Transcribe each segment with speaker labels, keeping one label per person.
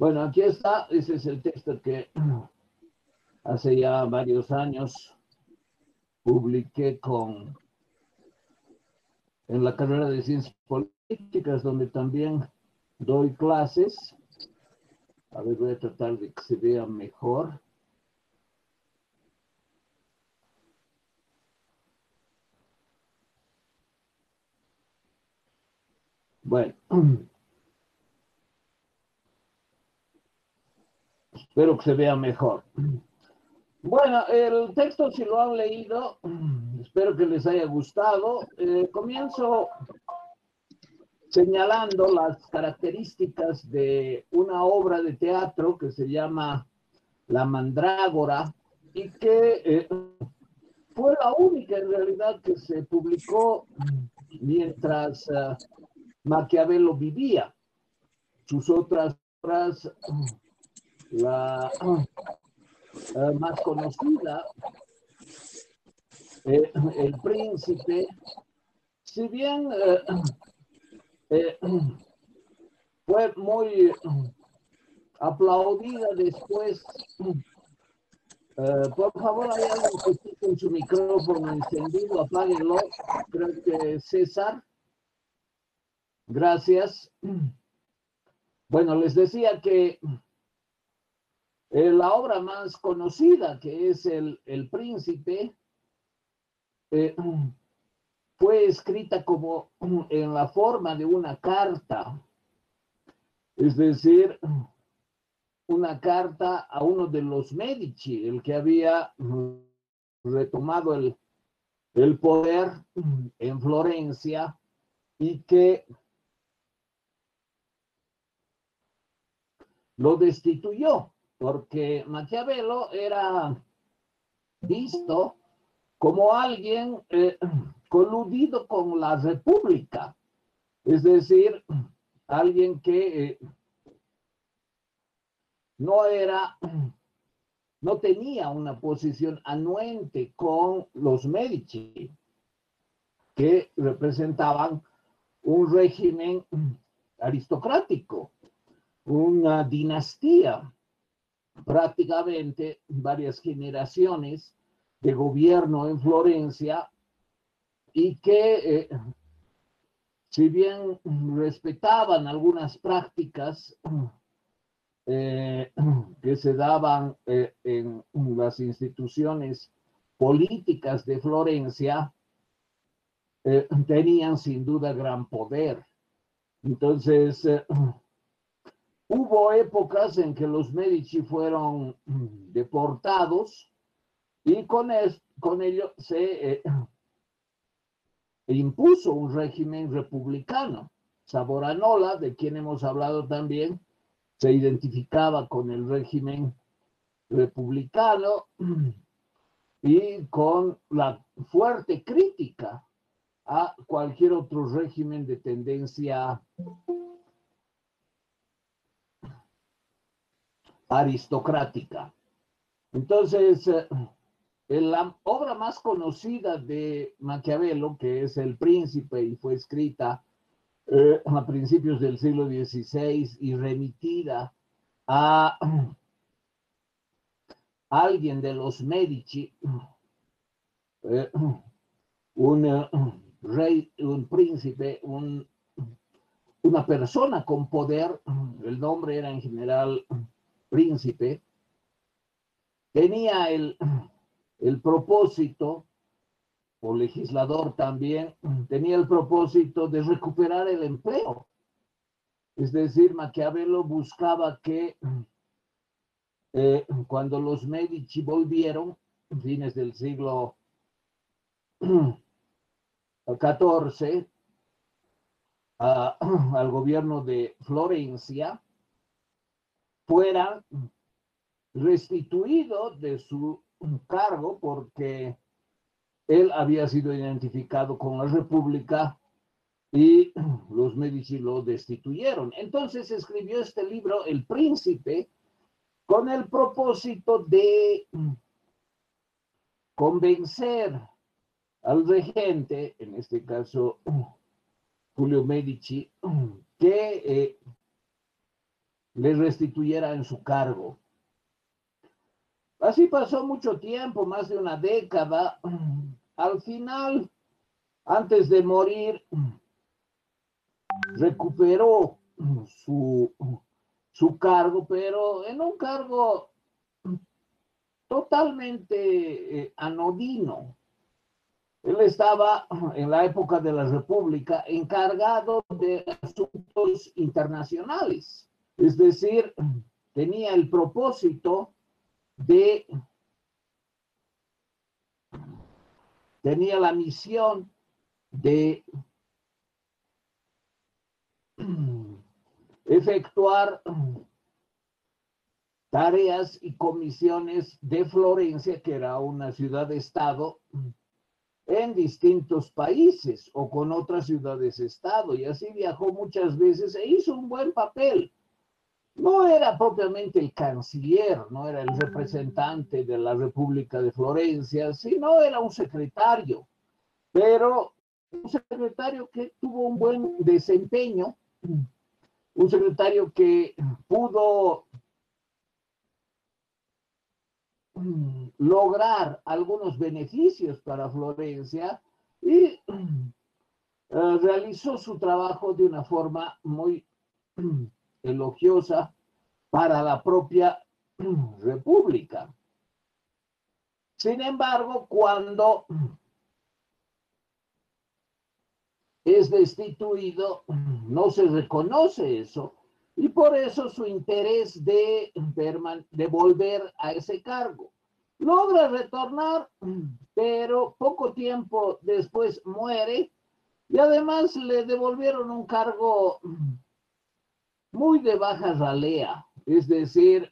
Speaker 1: Bueno, aquí está, ese es el texto que hace ya varios años publiqué en la carrera de Ciencias Políticas, donde también doy clases. A ver, voy a tratar de que se vea mejor. Bueno, espero que se vea mejor. Bueno, el texto, si lo han leído, espero que les haya gustado. Comienzo señalando las características de una obra de teatro que se llama La Mandrágora y que fue la única en realidad que se publicó mientras Maquiavelo vivía. Sus otras obras, la más conocida, El Príncipe, si bien eh, fue muy aplaudida después. Por favor, hay alguien que esté con su micrófono encendido, apáguenlo. Creo que César. Gracias. Bueno, les decía que la obra más conocida, que es El Príncipe, fue escrita como en la forma de una carta, es decir, una carta a uno de los Medici, el que había retomado el poder en Florencia y que lo destituyó, porque Maquiavelo era visto como alguien coludido con la República, es decir, alguien que no tenía una posición anuente con los Medici, que representaban un régimen aristocrático, una dinastía, prácticamente varias generaciones de gobierno en Florencia y que si bien respetaban algunas prácticas que se daban en las instituciones políticas de Florencia, tenían sin duda gran poder. Entonces, hubo épocas en que los Medici fueron deportados y con ello se impuso un régimen republicano. Savonarola, de quien hemos hablado también, se identificaba con el régimen republicano y con la fuerte crítica a cualquier otro régimen de tendencia aristocrática. Entonces, la obra más conocida de Maquiavelo, que es El Príncipe, y fue escrita a principios del siglo XVI y remitida a alguien de los Medici, un rey, un príncipe, una persona con poder, el nombre era en general Príncipe, tenía el propósito, o legislador también, tenía el propósito de recuperar el empleo. Es decir, Maquiavelo buscaba que cuando los Medici volvieron, fines del siglo XIV, al gobierno de Florencia, fuera restituido de su cargo porque él había sido identificado con la República y los Medici lo destituyeron. Entonces escribió este libro, El Príncipe, con el propósito de convencer al regente, en este caso Julio Medici, que le restituyera en su cargo. Así pasó mucho tiempo, más de una década. Al final, antes de morir, recuperó su cargo, pero en un cargo totalmente anodino. Él estaba en la época de la República encargado de asuntos internacionales, es decir, tenía el propósito tenía la misión de efectuar tareas y comisiones de Florencia, que era una ciudad-estado, en distintos países o con otras ciudades-estado, y así viajó muchas veces e hizo un buen papel. No era propiamente el canciller, no era el representante de la República de Florencia, sino era un secretario, pero un secretario que tuvo un buen desempeño, un secretario que pudo lograr algunos beneficios para Florencia y realizó su trabajo de una forma muy elogiosa para la propia República. Sin embargo, cuando es destituido, no se reconoce eso, y por eso su interés de volver a ese cargo. Logra retornar, pero poco tiempo después muere, y además le devolvieron un cargo muy de baja ralea, es decir,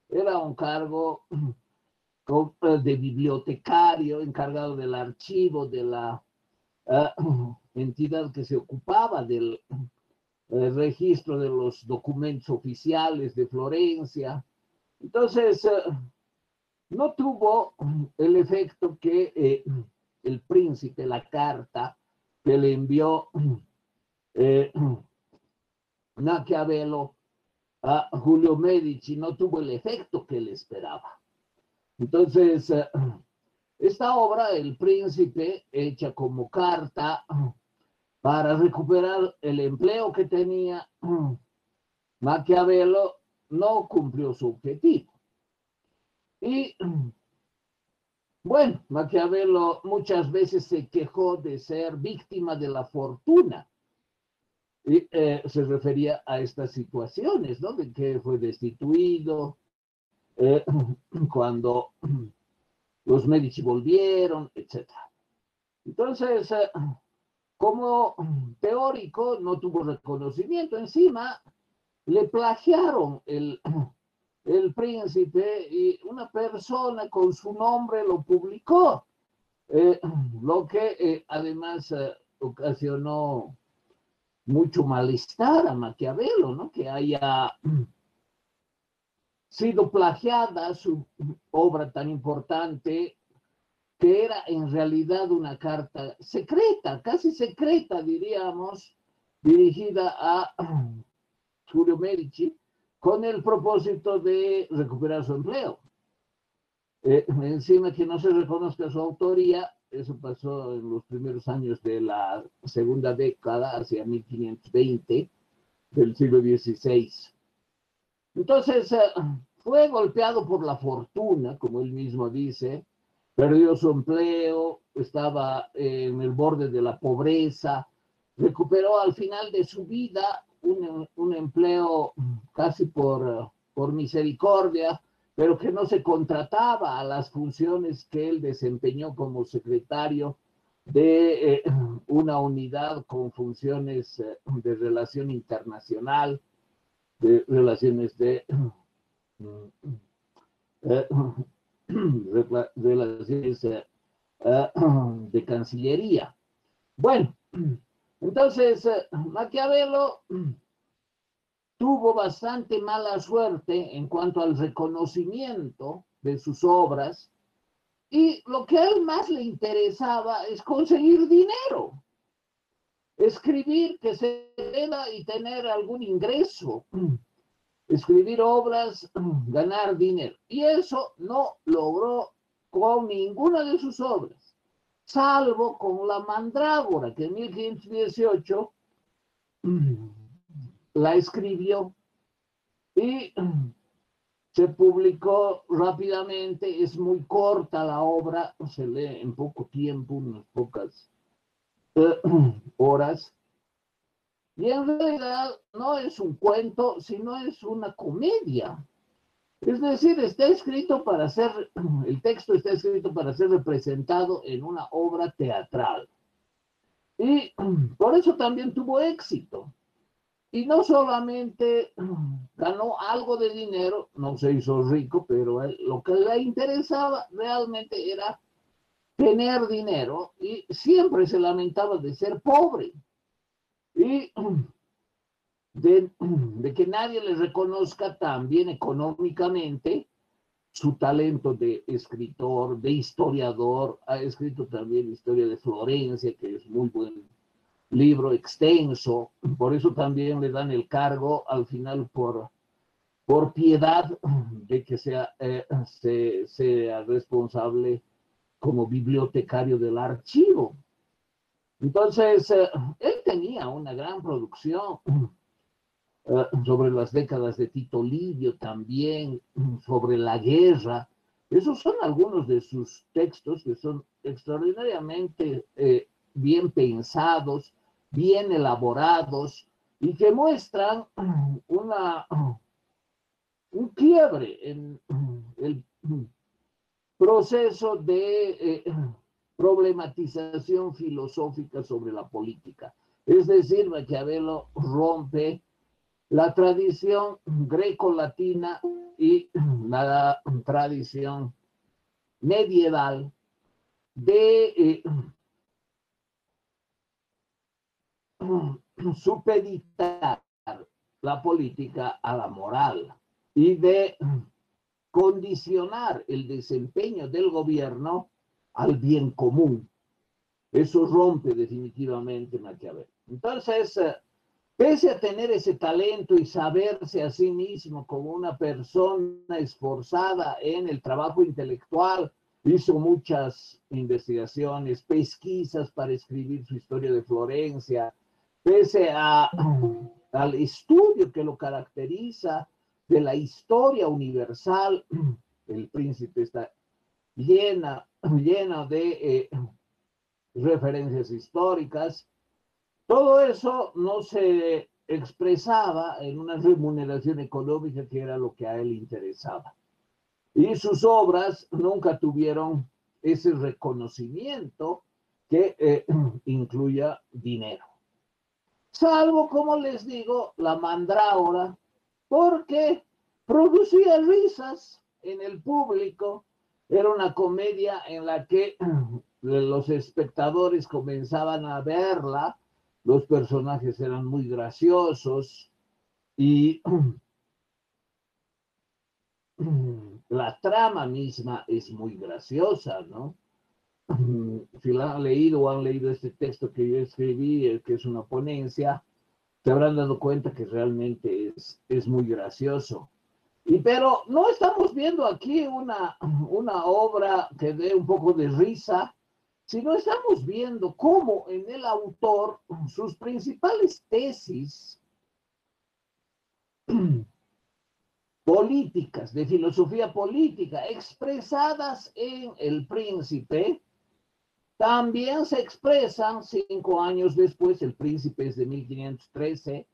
Speaker 1: era un cargo de bibliotecario, encargado del archivo de la entidad que se ocupaba del registro de los documentos oficiales de Florencia. Entonces, no tuvo el efecto que el príncipe, la carta que le envió Maquiavelo a Julio Medici, no tuvo el efecto que él esperaba. Entonces, esta obra, El Príncipe, hecha como carta para recuperar el empleo que tenía Maquiavelo, no cumplió su objetivo. Y bueno, Maquiavelo muchas veces se quejó de ser víctima de la fortuna. Y se refería a estas situaciones, ¿no? De que fue destituido cuando los Medici volvieron, etc. Entonces, como teórico no tuvo reconocimiento. Encima, le plagiaron el Príncipe y una persona con su nombre lo publicó, lo que además ocasionó mucho malestar a Maquiavelo, ¿no? Que haya sido plagiada su obra tan importante, que era en realidad una carta secreta, casi secreta, diríamos, dirigida a Julio Medici, con el propósito de recuperar su empleo. Encima que no se reconozca su autoría, eso pasó en los primeros años de la segunda década, hacia 1520 del siglo XVI. Entonces, fue golpeado por la fortuna, como él mismo dice, perdió su empleo, estaba en el borde de la pobreza, recuperó al final de su vida un empleo casi por misericordia, pero que no se contrataba a las funciones que él desempeñó como secretario de una unidad con funciones de relación internacional, de relaciones de relaciones de Cancillería. Bueno, entonces Maquiavelo tuvo bastante mala suerte en cuanto al reconocimiento de sus obras, y lo que a él más le interesaba es conseguir dinero, escribir que se venda y tener algún ingreso. escribir obras, ganar dinero. Y eso no logró con ninguna de sus obras, salvo con La Mandrágora, que en 1518 la escribió y se publicó rápidamente. Es muy corta la obra, se lee en poco tiempo, unas pocas horas. Y en realidad no es un cuento, sino es una comedia. Es decir, está escrito para ser, el texto está escrito para ser representado en una obra teatral. Y por eso también tuvo éxito. Y no solamente ganó algo de dinero, no se hizo rico, pero lo que le interesaba realmente era tener dinero y siempre se lamentaba de ser pobre y de que nadie le reconozca también económicamente su talento de escritor, de historiador. Ha escrito también Historia de Florencia, que es muy buen libro, extenso. Por eso también le dan el cargo al final por piedad de que sea responsable como bibliotecario del archivo. Entonces, él tenía una gran producción sobre las décadas de Tito Livio también, sobre la guerra. Esos son algunos de sus textos que son extraordinariamente bien pensados, bien elaborados y que muestran un quiebre en el proceso de problematización filosófica sobre la política. Es decir, Maquiavelo rompe la tradición greco-latina y la tradición medieval de supeditar la política a la moral y de condicionar el desempeño del gobierno al bien común. Eso rompe definitivamente Maquiavelo. Entonces, pese a tener ese talento y saberse a sí mismo como una persona esforzada en el trabajo intelectual, hizo muchas investigaciones, pesquisas para escribir su Historia de Florencia, pese al estudio que lo caracteriza de la historia universal. El Príncipe está llena de referencias históricas. Todo eso no se expresaba en una remuneración económica, que era lo que a él interesaba. Y sus obras nunca tuvieron ese reconocimiento que incluya dinero. Salvo, como les digo, La Mandrágora, porque producía risas en el público. Era una comedia en la que los espectadores comenzaban a verla. Los personajes eran muy graciosos y la trama misma es muy graciosa, ¿no? Si la han leído o han leído este texto que yo escribí, que es una ponencia, se habrán dado cuenta que realmente es muy gracioso. Pero no estamos viendo aquí una obra que dé un poco de risa, sino estamos viendo cómo en el autor sus principales tesis políticas, de filosofía política, expresadas en El Príncipe, también se expresan 5 años después. El Príncipe es de 1513,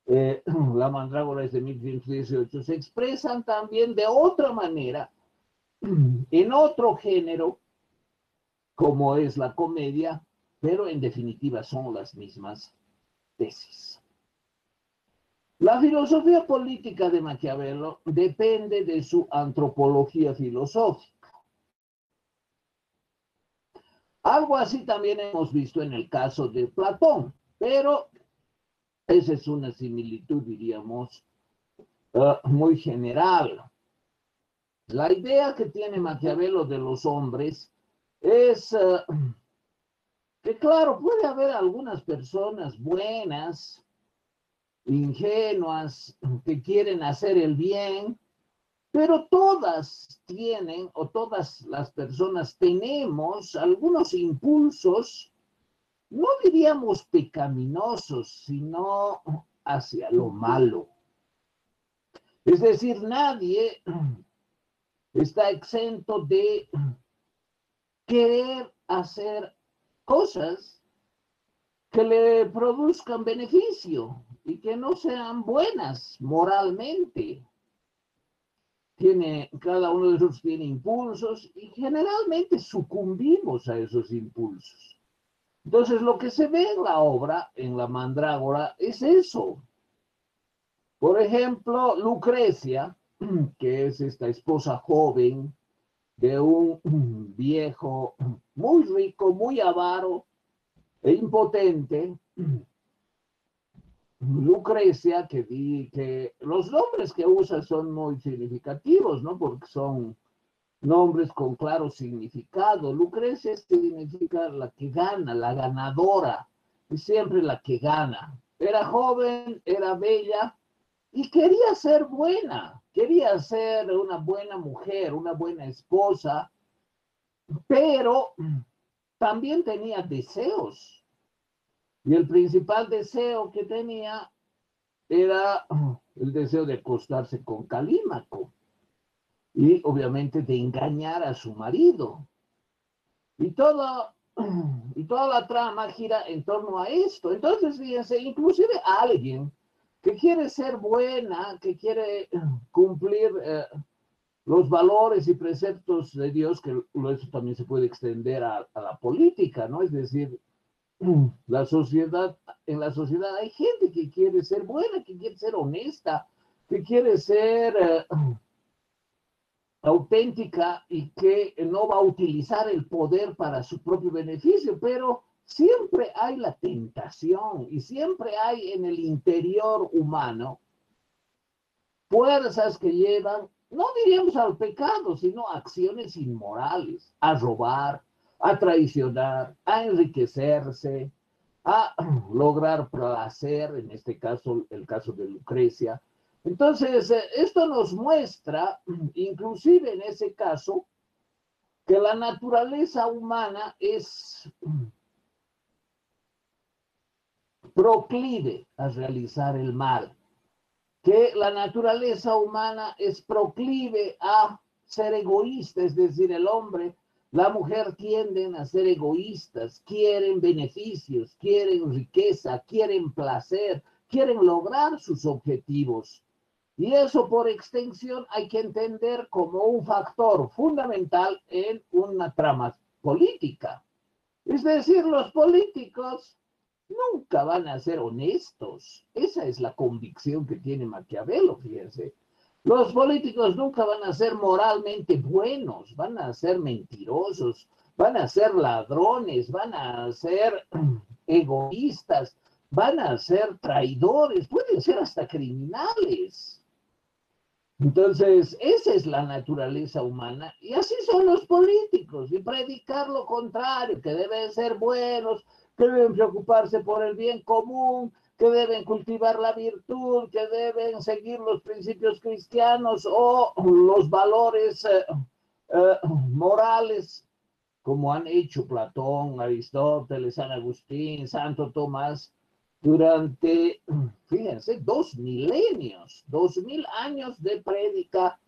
Speaker 1: La Mandrágora es de 1518, se expresan también de otra manera, en otro género, como es la comedia, pero en definitiva son las mismas tesis. La filosofía política de Maquiavelo depende de su antropología filosófica. Algo así también hemos visto en el caso de Platón, pero esa es una similitud, diríamos, muy general. La idea que tiene Maquiavelo de los hombres es que, claro, puede haber algunas personas buenas ingenuas, que quieren hacer el bien, pero todas tienen, o todas las personas tenemos algunos impulsos, no diríamos pecaminosos, sino hacia lo malo. Es decir, nadie está exento de querer hacer cosas que le produzcan beneficio y que no sean buenas moralmente. Cada uno de nosotros tiene impulsos y generalmente sucumbimos a esos impulsos. Entonces, lo que se ve en la obra, en la Mandrágora, es eso. Por ejemplo, Lucrecia, que es esta esposa joven de un viejo muy rico, muy avaro e impotente, Lucrecia, que los nombres que usa son muy significativos, ¿no? Porque son nombres con claro significado. Lucrecia significa la que gana, la ganadora, y siempre la que gana. Era joven, era bella y quería ser buena, quería ser una buena mujer, una buena esposa, pero también tenía deseos. Y el principal deseo que tenía era el deseo de acostarse con Calímaco y obviamente de engañar a su marido. Y, todo, y toda la trama gira en torno a esto. Entonces, fíjense, inclusive alguien que quiere ser buena, que quiere cumplir los valores y preceptos de Dios, que eso también se puede extender a la política, ¿no? Es decir, la sociedad, en la sociedad hay gente que quiere ser buena, que quiere ser honesta, que quiere ser auténtica y que no va a utilizar el poder para su propio beneficio, pero siempre hay la tentación y siempre hay en el interior humano fuerzas que llevan, no diríamos al pecado, sino a acciones inmorales, a robar, a traicionar, a enriquecerse, a lograr placer, en este caso, el caso de Lucrecia. Entonces, esto nos muestra, inclusive en ese caso, que la naturaleza humana es proclive a realizar el mal, que la naturaleza humana es proclive a ser egoísta, es decir, el hombre, la mujer tienden a ser egoístas, quieren beneficios, quieren riqueza, quieren placer, quieren lograr sus objetivos. Y eso por extensión hay que entender como un factor fundamental en una trama política. Es decir, los políticos nunca van a ser honestos. Esa es la convicción que tiene Maquiavelo, fíjense. Los políticos nunca van a ser moralmente buenos, van a ser mentirosos, van a ser ladrones, van a ser egoístas, van a ser traidores, pueden ser hasta criminales. Entonces, esa es la naturaleza humana y así son los políticos y predicar lo contrario, que deben ser buenos, que deben preocuparse por el bien común, que deben cultivar la virtud, que deben seguir los principios cristianos o los valores morales, como han hecho Platón, Aristóteles, San Agustín, Santo Tomás, durante, fíjense, 2 milenios, 2000 años de prédica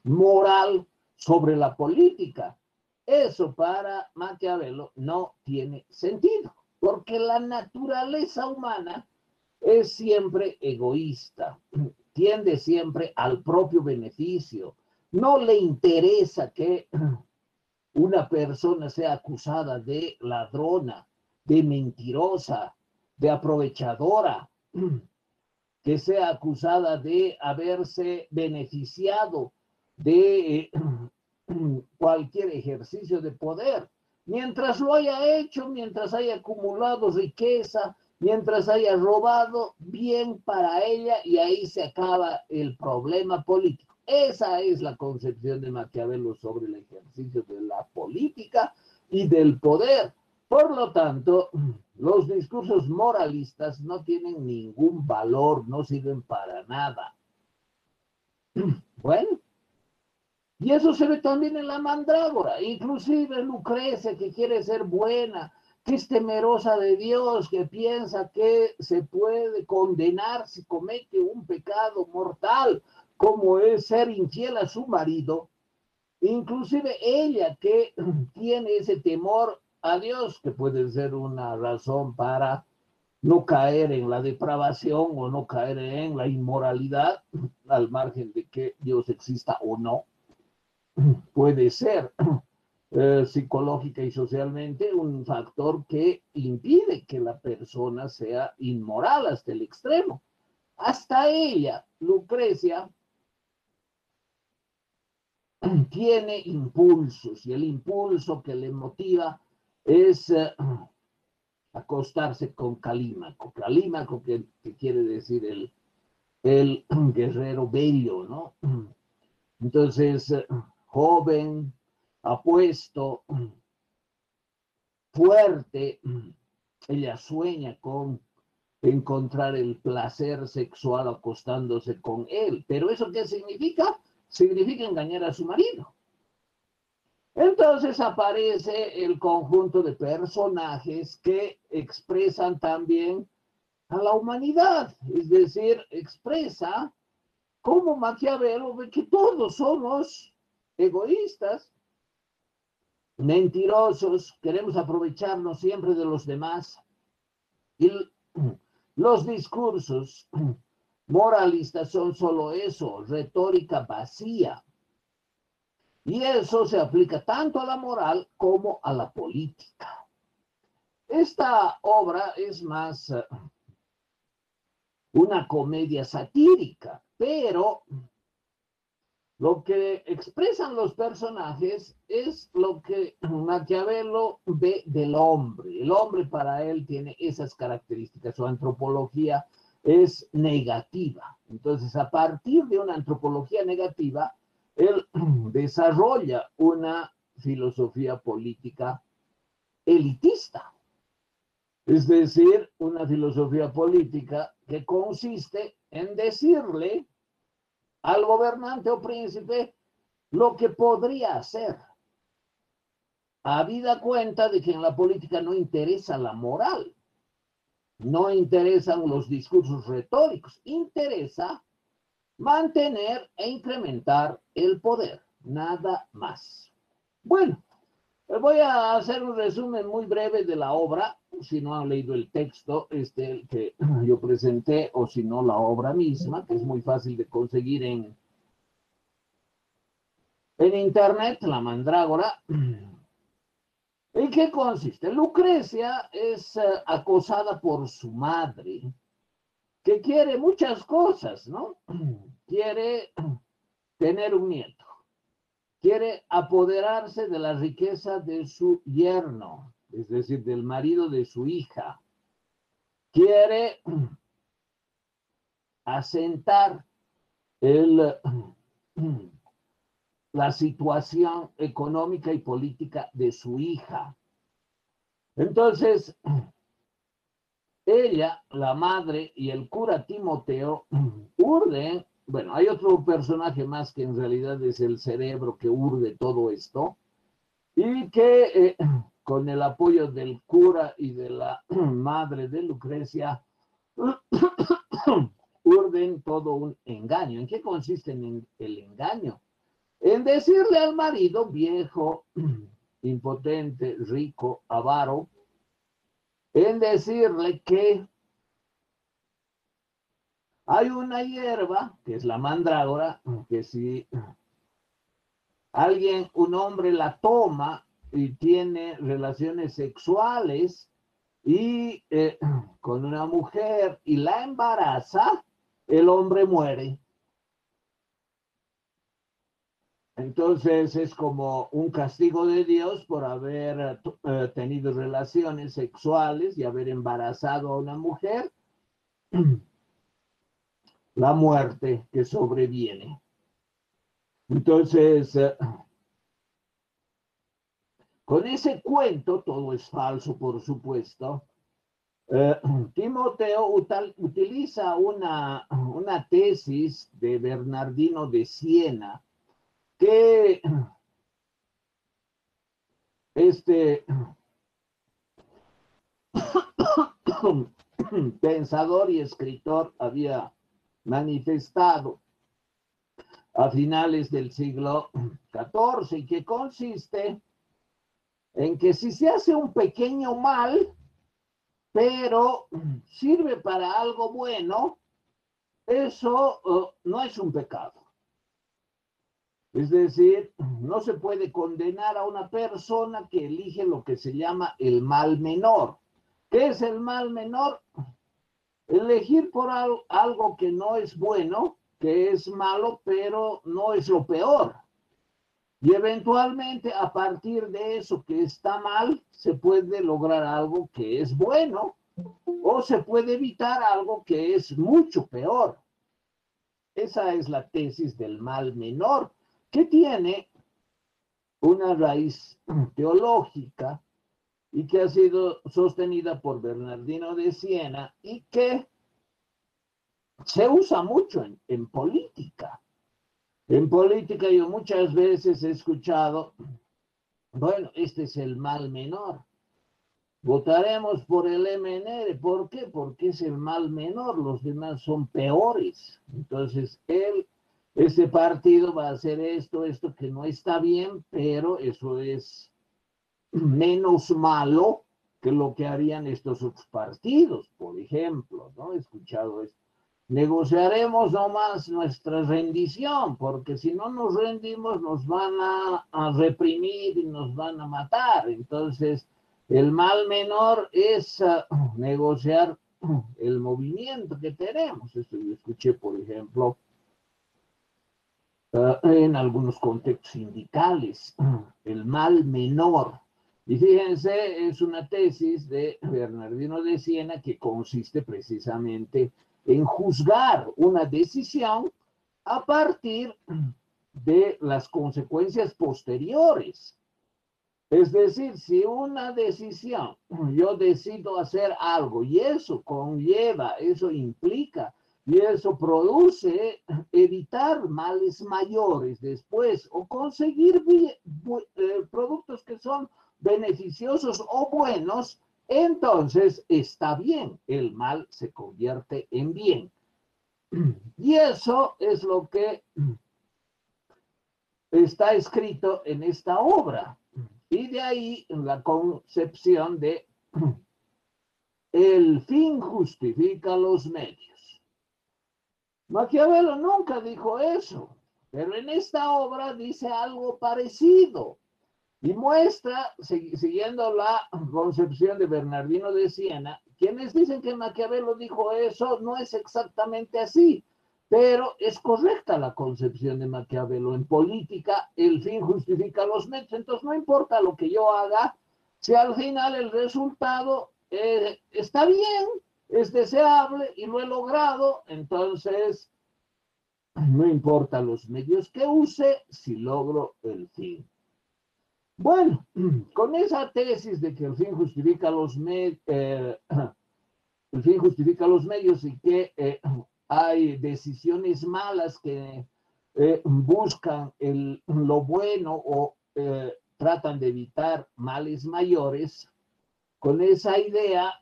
Speaker 1: moral sobre la política. Eso para Maquiavelo no tiene sentido, porque la naturaleza humana es siempre egoísta, tiende siempre al propio beneficio, no le interesa que una persona sea acusada de ladrona, de mentirosa, de aprovechadora, que sea acusada de haberse beneficiado de cualquier ejercicio de poder. Mientras lo haya hecho, mientras haya acumulado riqueza, mientras haya robado, bien para ella y ahí se acaba el problema político. Esa es la concepción de Maquiavelo sobre el ejercicio de la política y del poder. Por lo tanto, los discursos moralistas no tienen ningún valor, no sirven para nada. Bueno, y eso se ve también en la mandrágora, inclusive Lucrecia, que quiere ser buena, que es temerosa de Dios, que piensa que se puede condenar si comete un pecado mortal, como es ser infiel a su marido. Inclusive ella que tiene ese temor a Dios, que puede ser una razón para no caer en la depravación o no caer en la inmoralidad, al margen de que Dios exista o no, puede ser psicológica y socialmente un factor que impide que la persona sea inmoral hasta el extremo. Hasta ella, Lucrecia, tiene impulsos y el impulso que le motiva es acostarse con Calímaco. Calímaco que quiere decir el guerrero bello, ¿no? Entonces, joven, apuesto, fuerte, ella sueña con encontrar el placer sexual acostándose con él. ¿Pero eso qué significa? Significa engañar a su marido. Entonces aparece el conjunto de personajes que expresan también a la humanidad, es decir, expresa como Maquiavelo ve que todos somos egoístas, mentirosos, queremos aprovecharnos siempre de los demás. Y los discursos moralistas son solo eso, retórica vacía. Y eso se aplica tanto a la moral como a la política. Esta obra es más una comedia satírica, pero lo que expresan los personajes es lo que Maquiavelo ve del hombre. El hombre para él tiene esas características. Su antropología es negativa. Entonces, a partir de una antropología negativa, él desarrolla una filosofía política elitista. Es decir, una filosofía política que consiste en decirle al gobernante o príncipe lo que podría hacer. Habida cuenta de que en la política no interesa la moral, no interesan los discursos retóricos, interesa mantener e incrementar el poder, nada más. Bueno, voy a hacer un resumen muy breve de la obra, si no han leído el texto que yo presenté, o si no la obra misma, que es muy fácil de conseguir en internet, la mandrágora. ¿En qué consiste? Lucrecia es acosada por su madre, que quiere muchas cosas, ¿no? Quiere tener un nieto, quiere apoderarse de la riqueza de su yerno, es decir, del marido de su hija, quiere asentar la situación económica y política de su hija. Entonces, ella, la madre y el cura Timoteo urden, bueno, hay otro personaje más que en realidad es el cerebro que urde todo esto, y que con el apoyo del cura y de la madre de Lucrecia, urden todo un engaño. ¿En qué consiste el engaño? En decirle al marido viejo, impotente, rico, avaro, en decirle que hay una hierba, que es la mandrágora, que si un hombre la toma y tiene relaciones sexuales y con una mujer y la embaraza, el hombre muere. Entonces es como un castigo de Dios por haber tenido relaciones sexuales y haber embarazado a una mujer, la muerte que sobreviene. Entonces, con ese cuento, todo es falso, por supuesto, Eh, Timoteo utiliza una tesis de Bernardino de Siena que este pensador y escritor había manifestado a finales del siglo XIV y que consiste en que si se hace un pequeño mal, pero sirve para algo bueno, eso no es un pecado. Es decir, no se puede condenar a una persona que elige lo que se llama el mal menor. ¿Qué es el mal menor? Elegir por algo que no es bueno, que es malo, pero no es lo peor. Y eventualmente a partir de eso que está mal, se puede lograr algo que es bueno o se puede evitar algo que es mucho peor. Esa es la tesis del mal menor, que tiene una raíz teológica y que ha sido sostenida por Bernardino de Siena y que se usa mucho en política. En política yo muchas veces he escuchado, bueno, este es el mal menor. Votaremos por el MNR. ¿Por qué? Porque es el mal menor. Los demás son peores. Entonces, ese partido va a hacer esto que no está bien, pero eso es menos malo que lo que harían estos otros partidos, por ejemplo, ¿no? He escuchado esto. Negociaremos nomás nuestra rendición, porque si no nos rendimos nos van a reprimir y nos van a matar. Entonces, el mal menor es negociar el movimiento que tenemos. Esto yo escuché, por ejemplo, en algunos contextos sindicales, el mal menor. Y fíjense, es una tesis de Bernardino de Siena que consiste precisamente en juzgar una decisión a partir de las consecuencias posteriores. Es decir, si una decisión, yo decido hacer algo y eso conlleva, eso implica y eso produce evitar males mayores después o conseguir productos que son beneficiosos o buenos, entonces está bien, el mal se convierte en bien. Y eso es lo que está escrito en esta obra. Y de ahí la concepción de el fin justifica los medios. Maquiavelo nunca dijo eso, pero en esta obra dice algo parecido y muestra, siguiendo la concepción de Bernardino de Siena, quienes dicen que Maquiavelo dijo eso no es exactamente así, pero es correcta la concepción de Maquiavelo. En política, el fin justifica los medios, entonces no importa lo que yo haga, si al final el resultado está bien, es deseable y lo he logrado, entonces no importa los medios que use si logro el fin. Bueno, con esa tesis de que el fin justifica los medios, el fin justifica los medios y que hay decisiones malas que buscan lo bueno o tratan de evitar males mayores, con esa idea,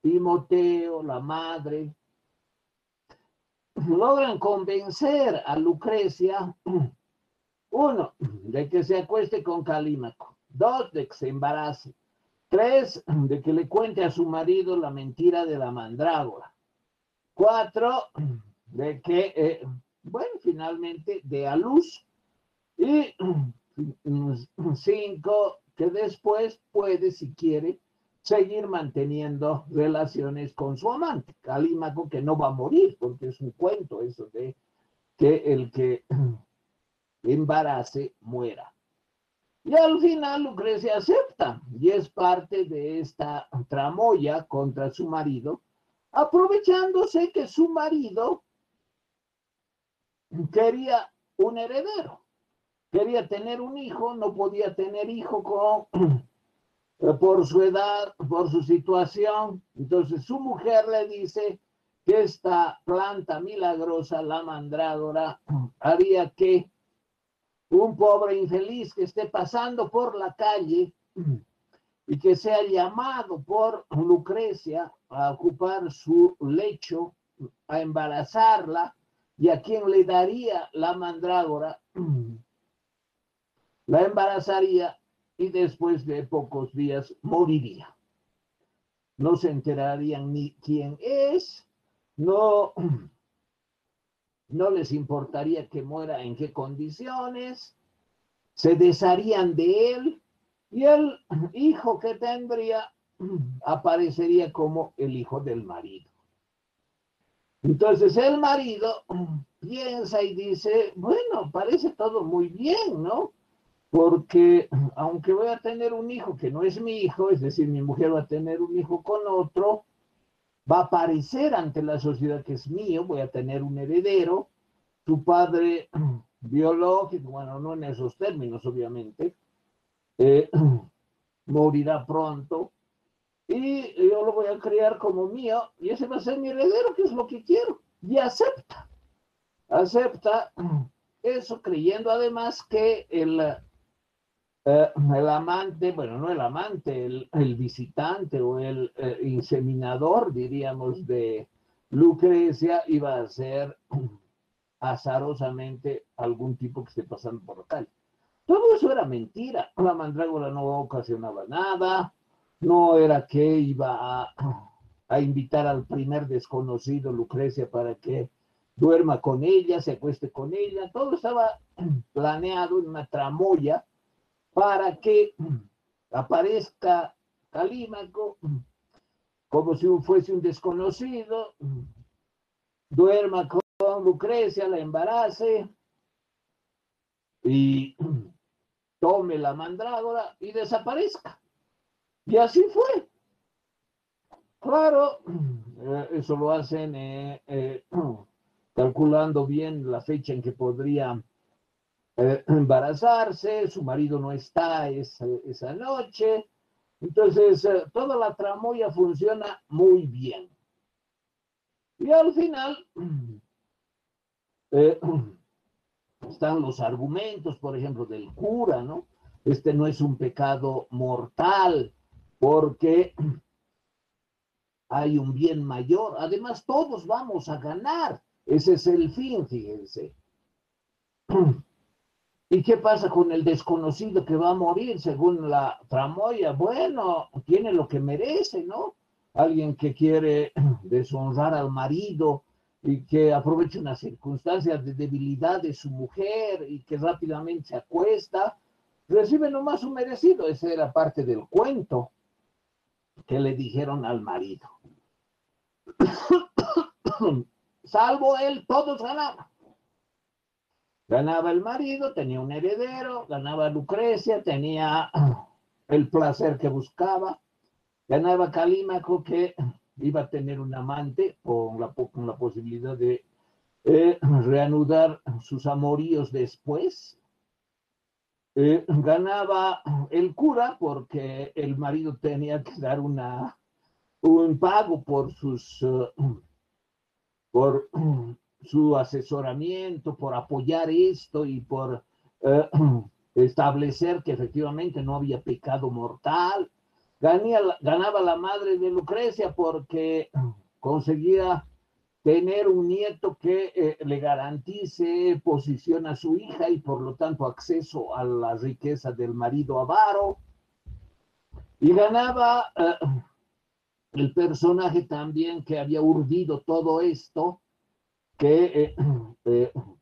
Speaker 1: Timoteo, la madre, logran convencer a Lucrecia, uno, de que se acueste con Calímaco, dos, de que se embarace, tres, de que le cuente a su marido la mentira de la mandrágora, cuatro, de que, bueno, finalmente dé a luz, y cinco, que después puede, si quiere, seguir manteniendo relaciones con su amante, Calímaco, que no va a morir, porque es un cuento eso de que el que embarace muera. Y al final Lucrecia acepta y es parte de esta tramoya contra su marido, aprovechándose que su marido quería un heredero, quería tener un hijo, no podía tener hijo con por su edad, por su situación. Entonces su mujer le dice que esta planta milagrosa, la mandrágora, haría que un pobre infeliz que esté pasando por la calle y que sea llamado por Lucrecia a ocupar su lecho, a embarazarla, y a quien le daría la mandrágora, la embarazaría y después de pocos días moriría. No se enterarían ni quién es, no, no les importaría que muera en qué condiciones, se desharían de él y el hijo que tendría aparecería como el hijo del marido. Entonces el marido piensa y dice, bueno, parece todo muy bien, ¿no? Porque aunque voy a tener un hijo que no es mi hijo, es decir, mi mujer va a tener un hijo con otro, va a aparecer ante la sociedad que es mío, voy a tener un heredero, su padre biológico, bueno, no en esos términos, obviamente, eh, morirá pronto, y yo lo voy a criar como mío, y ese va a ser mi heredero, que es lo que quiero, y acepta eso, creyendo además que el amante, bueno, no el amante, el visitante o el inseminador, diríamos, de Lucrecia iba a ser azarosamente algún tipo que esté pasando por la calle. Todo eso era mentira. La mandrágora no ocasionaba nada, no era que iba a invitar al primer desconocido Lucrecia para que duerma con ella, se acueste con ella. Todo estaba planeado en una tramoya para que aparezca Calímaco como si fuese un desconocido, duerma con Lucrecia, la embarace y tome la mandrágora y desaparezca. Y así fue. Claro, eso lo hacen calculando bien la fecha en que podría embarazarse, su marido no está esa noche, entonces toda la tramoya funciona muy bien. Y al final eh, están los argumentos, por ejemplo, del cura, ¿no? Este no es un pecado mortal porque hay un bien mayor. Además, todos vamos a ganar. Ese es el fin, fíjense. ¿Y qué pasa con el desconocido que va a morir según la tramoya? Bueno, tiene lo que merece, ¿no? Alguien que quiere deshonrar al marido y que aprovecha una circunstancia de debilidad de su mujer y que rápidamente se acuesta, recibe nomás su merecido. Esa era parte del cuento que le dijeron al marido. Salvo él, todos ganaban. Ganaba el marido, tenía un heredero, ganaba Lucrecia, tenía el placer que buscaba, ganaba Calímaco, que iba a tener un amante con la posibilidad de reanudar sus amoríos después. Ganaba el cura porque el marido tenía que dar un pago por su asesoramiento, por apoyar esto y por eh, establecer que efectivamente no había pecado mortal. Ganaba la madre de Lucrecia porque conseguía tener un nieto que le garantice posición a su hija y por lo tanto acceso a la riqueza del marido avaro. Y ganaba el personaje también que había urdido todo esto, que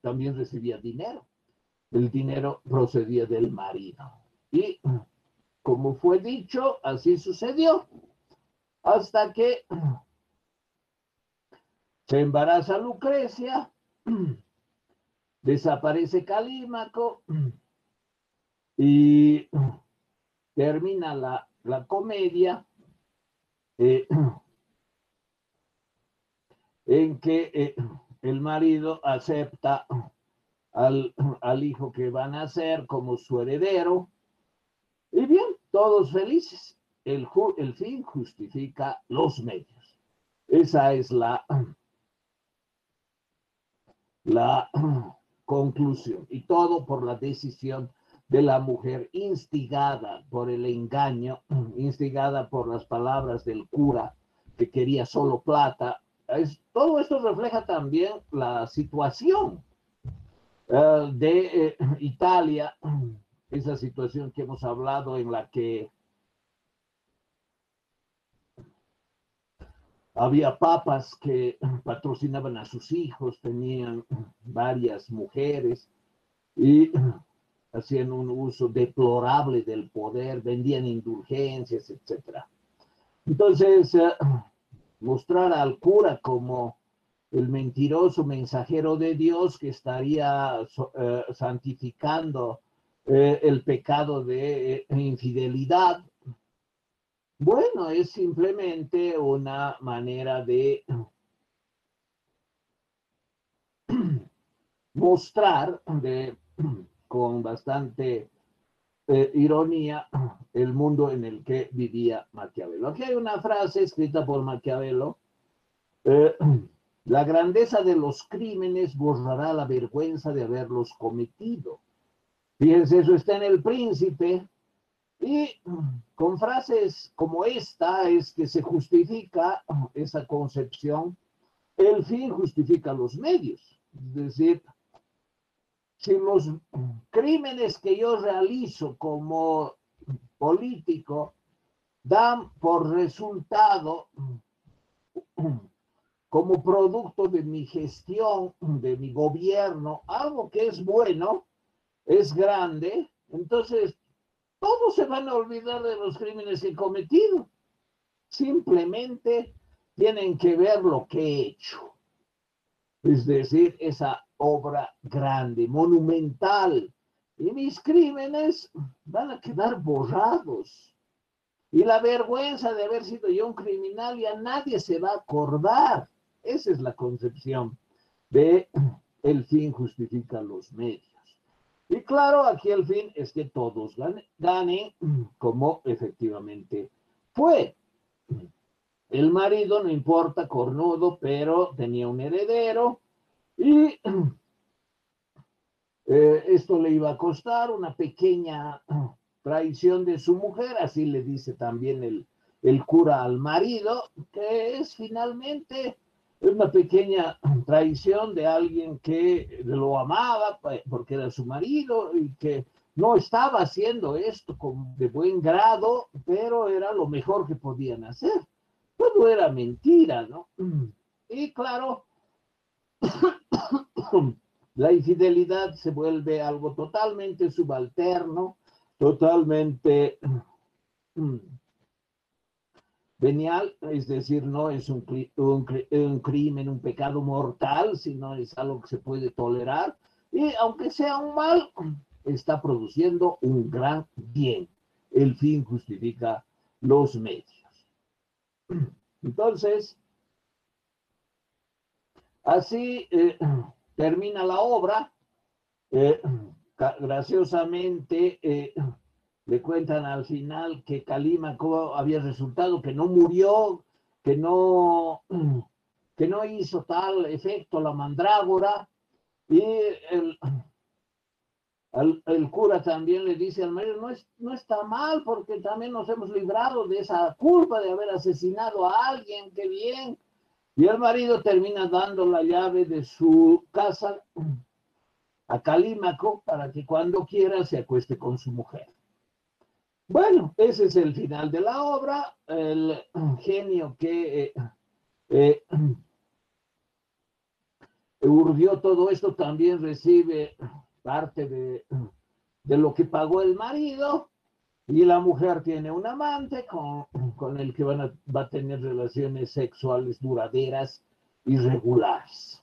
Speaker 1: también recibía dinero. El dinero procedía del marido. Y como fue dicho, así sucedió. Hasta que se embaraza Lucrecia, desaparece Calímaco y termina la comedia en que el marido acepta al hijo que van a nacer como su heredero. Y bien, todos felices. el fin justifica los medios. Esa es la conclusión. Y todo por la decisión de la mujer, instigada por el engaño, instigada por las palabras del cura que quería solo plata. Todo esto refleja también la situación de Italia, esa situación que hemos hablado en la que había papas que patrocinaban a sus hijos, tenían varias mujeres y hacían un uso deplorable del poder, vendían indulgencias, etc. Entonces, mostrar al cura como el mentiroso mensajero de Dios que estaría santificando el pecado de infidelidad. Bueno, es simplemente una manera de mostrar con bastante ironía el mundo en el que vivía Maquiavelo. Aquí hay una frase escrita por Maquiavelo. La grandeza de los crímenes borrará la vergüenza de haberlos cometido. Fíjense, eso está en El Príncipe. Y con frases como esta es que se justifica esa concepción. El fin justifica los medios. Es decir, si los crímenes que yo realizo como político dan por resultado, como producto de mi gestión, de mi gobierno, algo que es bueno, es grande, entonces todos se van a olvidar de los crímenes que he cometido. Simplemente tienen que ver lo que he hecho. Es decir, esa obra grande, monumental. Y mis crímenes van a quedar borrados. Y la vergüenza de haber sido yo un criminal, ya nadie se va a acordar. Esa es la concepción de el fin justifica los medios. Y claro, aquí el fin es que todos ganen como efectivamente fue. El marido, no importa, cornudo, pero tenía un heredero y esto le iba a costar una pequeña traición de su mujer, así le dice también el cura al marido, que es finalmente una pequeña traición de alguien que lo amaba porque era su marido y que no estaba haciendo esto de buen grado, pero era lo mejor que podían hacer. Todo era mentira, ¿no? Y claro, la infidelidad se vuelve algo totalmente subalterno, totalmente venial, es decir, no es un crimen, un pecado mortal, sino es algo que se puede tolerar y aunque sea un mal, está produciendo un gran bien. El fin justifica los medios. Entonces, así termina la obra. Graciosamente le cuentan al final que Calímaco había resultado que no murió, que no hizo tal efecto la mandrágora, y el cura también le dice al marido, no está mal porque también nos hemos librado de esa culpa de haber asesinado a alguien, qué bien. Y el marido termina dando la llave de su casa a Calímaco para que cuando quiera se acueste con su mujer. Bueno, ese es el final de la obra. El genio que urdió todo esto también recibe parte de lo que pagó el marido y la mujer tiene un amante con el que va a tener relaciones sexuales duraderas y regulares.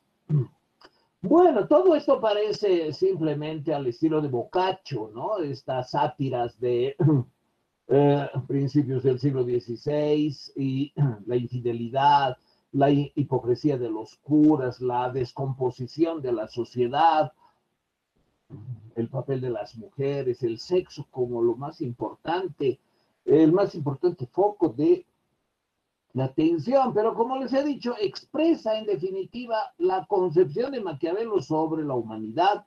Speaker 1: Bueno, todo esto parece simplemente al estilo de Boccaccio, ¿no? Estas sátiras de principios del siglo XVI y la infidelidad, la hipocresía de los curas, la descomposición de la sociedad, el papel de las mujeres, el sexo como lo más importante el más importante foco de la atención, pero como les he dicho, expresa en definitiva la concepción de Maquiavelo sobre la humanidad,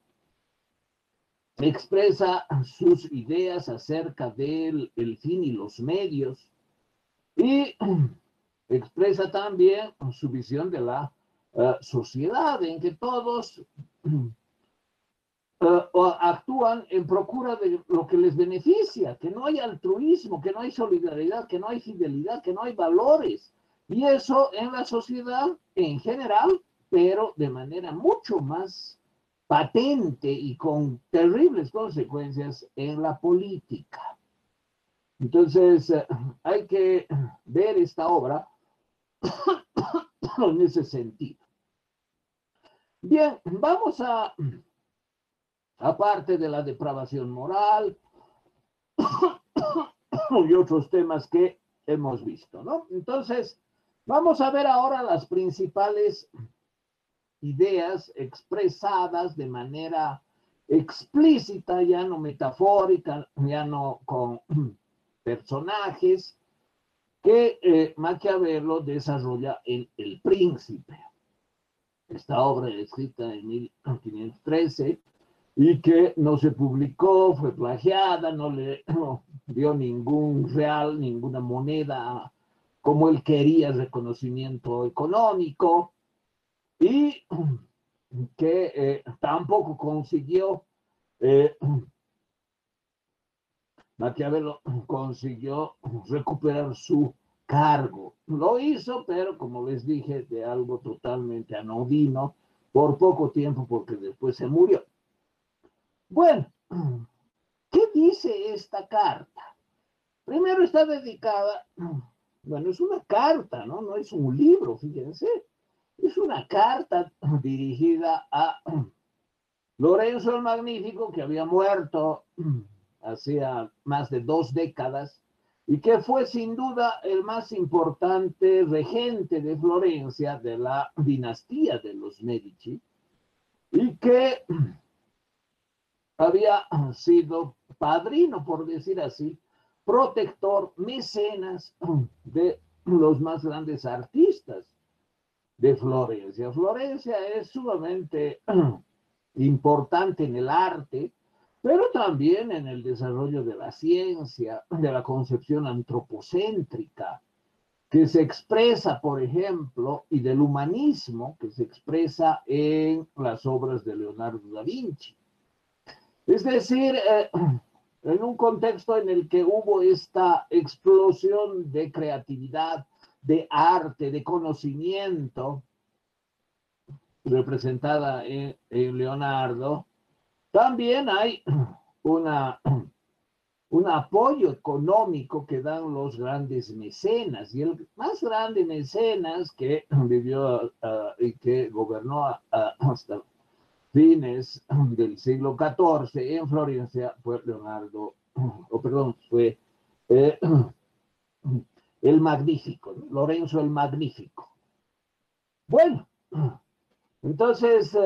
Speaker 1: expresa sus ideas acerca del el fin y los medios, y expresa también su visión de la sociedad, en que todos actúan en procura de lo que les beneficia, que no hay altruismo, que no hay solidaridad, que no hay fidelidad, que no hay valores. Y eso en la sociedad en general, pero de manera mucho más patente y con terribles consecuencias en la política. Entonces, hay que ver esta obra en ese sentido. Bien, vamos a, aparte de la depravación moral y otros temas que hemos visto, ¿no? Entonces, vamos a ver ahora las principales ideas expresadas de manera explícita, ya no metafórica, ya no con personajes, que Maquiavelo desarrolla en El Príncipe. Esta obra escrita en 1513 y que no se publicó, fue plagiada, no le dio ningún real, ninguna moneda como él quería, reconocimiento económico, y que tampoco consiguió, Maquiavelo consiguió recuperar su cargo. Lo hizo, pero como les dije, de algo totalmente anodino, por poco tiempo, porque después se murió. Bueno, ¿qué dice esta carta? Primero está dedicada, bueno, es una carta, ¿no? No es un libro, fíjense. Es una carta dirigida a Lorenzo el Magnífico, que había muerto hacía más de 2 décadas y que fue sin duda el más importante regente de Florencia de la dinastía de los Medici, y que había sido padrino, por decir así, protector, mecenas de los más grandes artistas de Florencia. Florencia es sumamente importante en el arte, pero también en el desarrollo de la ciencia, de la concepción antropocéntrica, que se expresa, por ejemplo, y del humanismo, que se expresa en las obras de Leonardo da Vinci. Es decir, en un contexto en el que hubo esta explosión de creatividad, de arte, de conocimiento, representada en Leonardo, también hay una, un apoyo económico que dan los grandes mecenas. Y el más grande mecenas que vivió y que gobernó hasta fines del siglo XIV en Florencia fue Leonardo, fue eh, el Magnífico, ¿no? Lorenzo el Magnífico. Bueno, entonces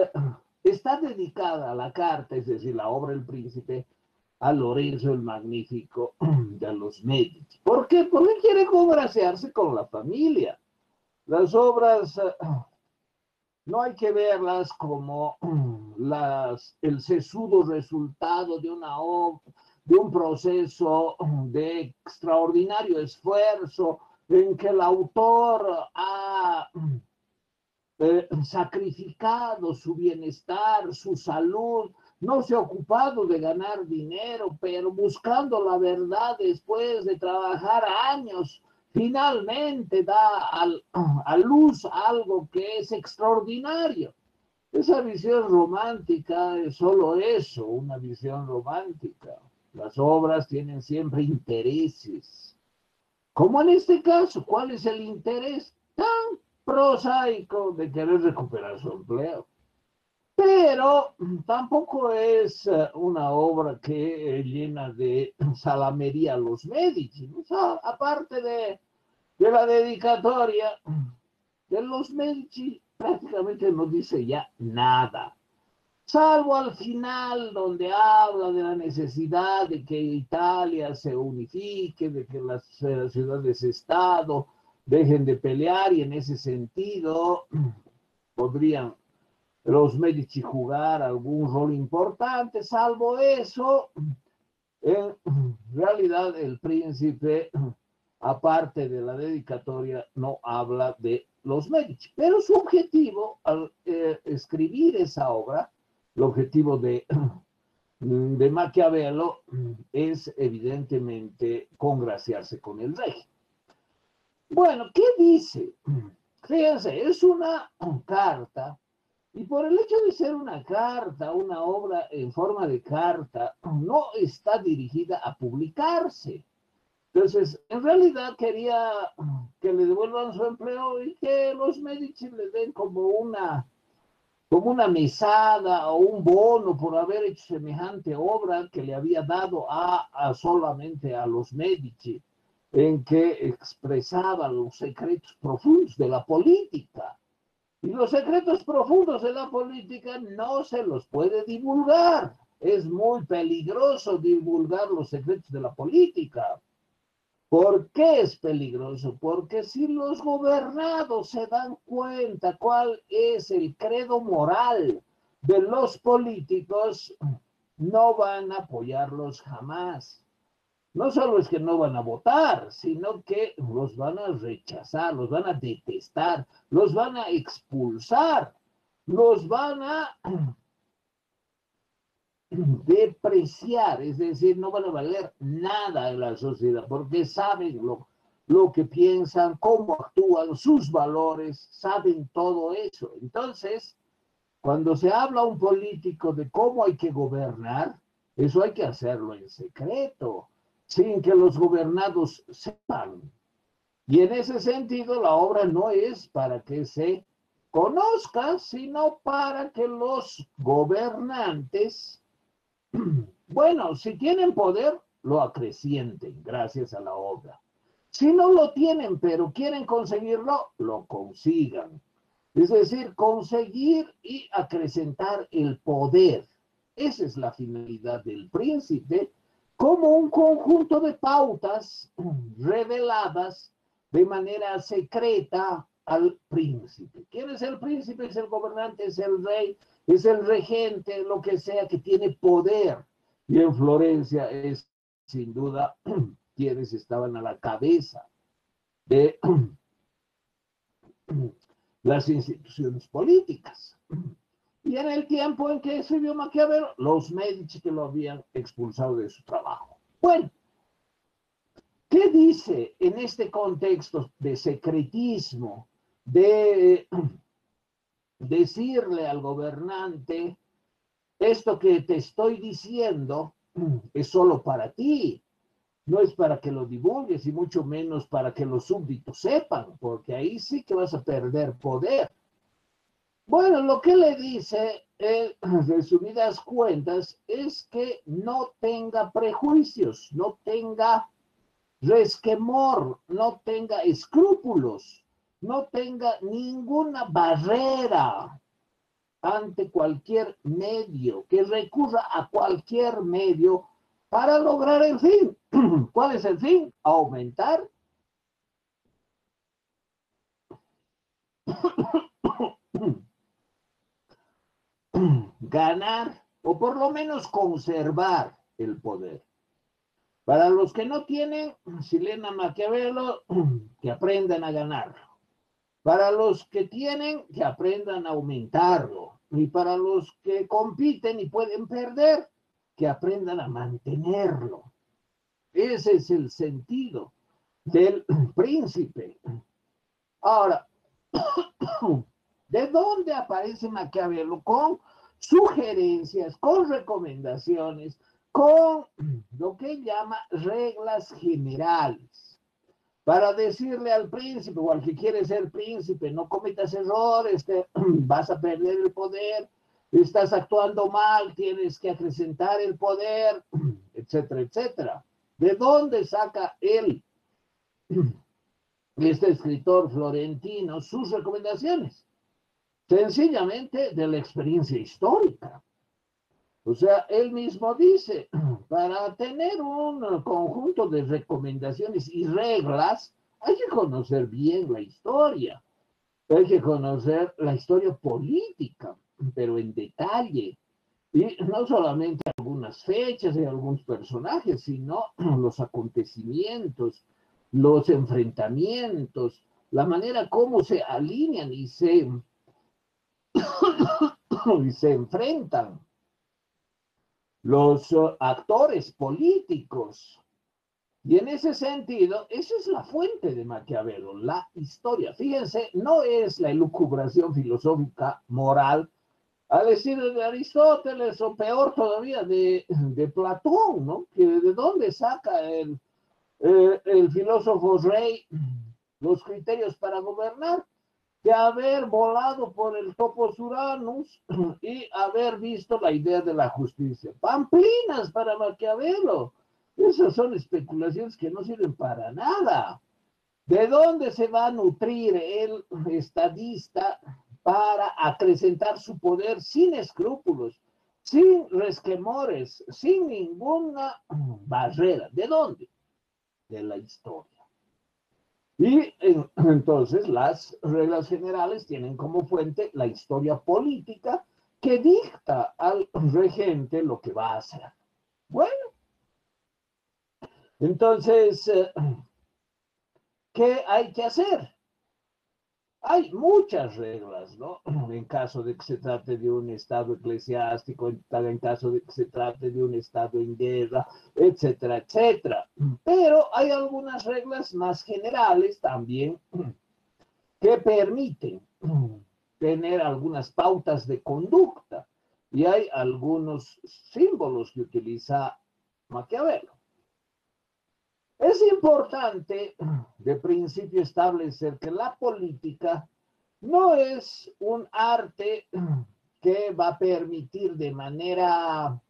Speaker 1: está dedicada a la carta, es decir, la obra El Príncipe, a Lorenzo el Magnífico de los Medici. ¿Por qué? Porque quiere congraciarse con la familia. Las obras no hay que verlas como el sesudo resultado de de un proceso de extraordinario esfuerzo en que el autor ha sacrificado su bienestar, su salud, no se ha ocupado de ganar dinero, pero buscando la verdad después de trabajar años, finalmente da a luz algo que es extraordinario. Esa visión romántica es solo eso, una visión romántica. Las obras tienen siempre intereses. Como en este caso, ¿cuál es el interés tan prosaico de querer recuperar su empleo? Pero tampoco es una obra que llena de salamería a los Medici. O sea, aparte de la dedicatoria de los Medici, prácticamente no dice ya nada. salvo al final donde habla de la necesidad de que Italia se unifique, de que las ciudades-estado dejen de pelear, y en ese sentido podrían los Medici jugar algún rol importante. Salvo eso, en realidad el príncipe, aparte de la dedicatoria, no habla de los Medici, pero su objetivo al escribir esa obra, el objetivo de Maquiavelo, es evidentemente congraciarse con el rey. Bueno, ¿qué dice? Fíjense, es una carta, y por el hecho de ser una carta, una obra en forma de carta, no está dirigida a publicarse. Entonces, en realidad quería que le devuelvan su empleo y que los Medici le den como una mesada o un bono por haber hecho semejante obra que le había dado solamente a los Medici, en que expresaba los secretos profundos de la política. Y los secretos profundos de la política no se los puede divulgar. Es muy peligroso divulgar los secretos de la política. ¿Por qué es peligroso? Porque si los gobernados se dan cuenta cuál es el credo moral de los políticos, no van a apoyarlos jamás. No solo es que no van a votar, sino que los van a rechazar, los van a detestar, los van a expulsar, los van a depreciar, es decir, no van a valer nada en la sociedad, porque saben lo que piensan, cómo actúan, sus valores, saben todo eso. Entonces, cuando se habla a un político de cómo hay que gobernar, eso hay que hacerlo en secreto, sin que los gobernados sepan. Y en ese sentido, la obra no es para que se conozca, sino para que los gobernantes, bueno, si tienen poder, lo acrecienten gracias a la obra. Si no lo tienen, pero quieren conseguirlo, lo consigan. Es decir, conseguir y acrecentar el poder. Esa es la finalidad del príncipe, como un conjunto de pautas reveladas de manera secreta al príncipe. ¿Quién es el príncipe? Es el gobernante, es el rey, es el regente, lo que sea que tiene poder. Y en Florencia es, sin duda, quienes estaban a la cabeza de las instituciones políticas. Y en el tiempo en que escribió Maquiavelo, los Medici que lo habían expulsado de su trabajo. Bueno, ¿qué dice en este contexto de secretismo, de decirle al gobernante, esto que te estoy diciendo es solo para ti, no es para que lo divulgues y mucho menos para que los súbditos sepan, porque ahí sí que vas a perder poder? Bueno, lo que le dice, en resumidas cuentas, es que no tenga prejuicios, no tenga resquemor, no tenga escrúpulos, no tenga ninguna barrera ante cualquier medio, que recurra a cualquier medio para lograr el fin. ¿Cuál es el fin? Aumentar ganar o por lo menos conservar el poder. Para los que no tienen, si leen a Maquiavelo, que aprendan a ganarlo. Para los que tienen, que aprendan a aumentarlo. Y para los que compiten y pueden perder, que aprendan a mantenerlo. Ese es el sentido del príncipe. Ahora, ¿de dónde aparece Maquiavelo? Con sugerencias, con recomendaciones, con lo que llama reglas generales, para decirle al príncipe o al que quiere ser príncipe, no cometas errores, vas a perder el poder, estás actuando mal, tienes que acrecentar el poder, etcétera, etcétera. ¿De dónde saca él, este escritor florentino, sus recomendaciones? Sencillamente de la experiencia histórica. O sea, él mismo dice, para tener un conjunto de recomendaciones y reglas, hay que conocer bien la historia. Hay que conocer la historia política, pero en detalle. Y no solamente algunas fechas y algunos personajes, sino los acontecimientos, los enfrentamientos, la manera como se alinean y se enfrentan los actores políticos. Y en ese sentido, esa es la fuente de Maquiavelo, la historia. Fíjense, no es la elucubración filosófica moral al estilo de Aristóteles o peor todavía de Platón, ¿no? Que de dónde saca el filósofo rey los criterios para gobernar, de haber volado por el topos Uranus y haber visto la idea de la justicia. Pamplinas para Maquiavelo. Esas son especulaciones que no sirven para nada. ¿De dónde se va a nutrir el estadista para acrecentar su poder sin escrúpulos, sin resquemores, sin ninguna barrera? ¿De dónde? De la historia. Y entonces las reglas generales tienen como fuente la historia política que dicta al regente lo que va a hacer. Bueno, entonces, ¿qué hay que hacer? Hay muchas reglas, ¿no? En caso de que se trate de un estado eclesiástico, en caso de que se trate de un estado en guerra, etcétera, etcétera. Pero hay algunas reglas más generales también que permiten tener algunas pautas de conducta y hay algunos símbolos que utiliza Maquiavelo. Es importante de principio establecer que la política no es un arte que va a permitir de manera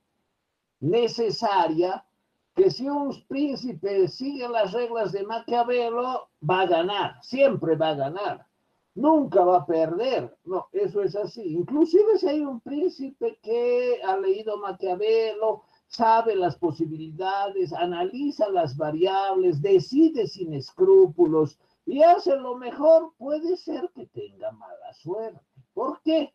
Speaker 1: necesaria que si un príncipe sigue las reglas de Maquiavelo, va a ganar, siempre va a ganar, nunca va a perder. No, eso es así. Inclusive si hay un príncipe que ha leído Maquiavelo, sabe las posibilidades, analiza las variables, decide sin escrúpulos y hace lo mejor, puede ser que tenga mala suerte. ¿Por qué?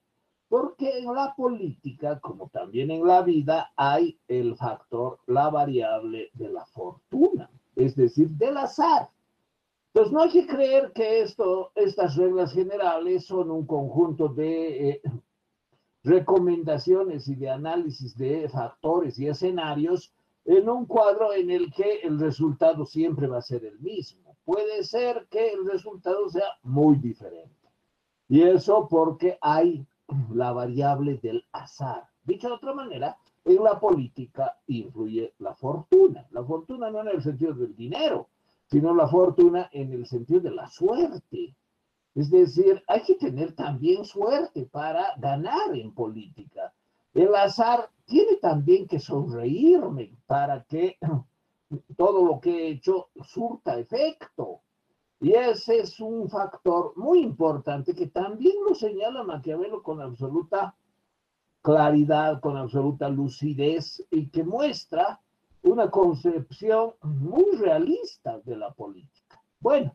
Speaker 1: Porque en la política, como también en la vida, hay el factor, la variable de la fortuna, es decir, del azar. Entonces no hay que creer que estas reglas generales son un conjunto de recomendaciones y de análisis de factores y escenarios en un cuadro en el que el resultado siempre va a ser el mismo. Puede ser que el resultado sea muy diferente. Y eso porque hay la variable del azar. Dicho de otra manera, en la política influye la fortuna. La fortuna no en el sentido del dinero, sino la fortuna en el sentido de la suerte. Es decir, hay que tener también suerte para ganar en política. El azar tiene también que sonreírme para que todo lo que he hecho surta efecto. Y ese es un factor muy importante que también lo señala Maquiavelo con absoluta claridad, con absoluta lucidez y que muestra una concepción muy realista de la política. Bueno,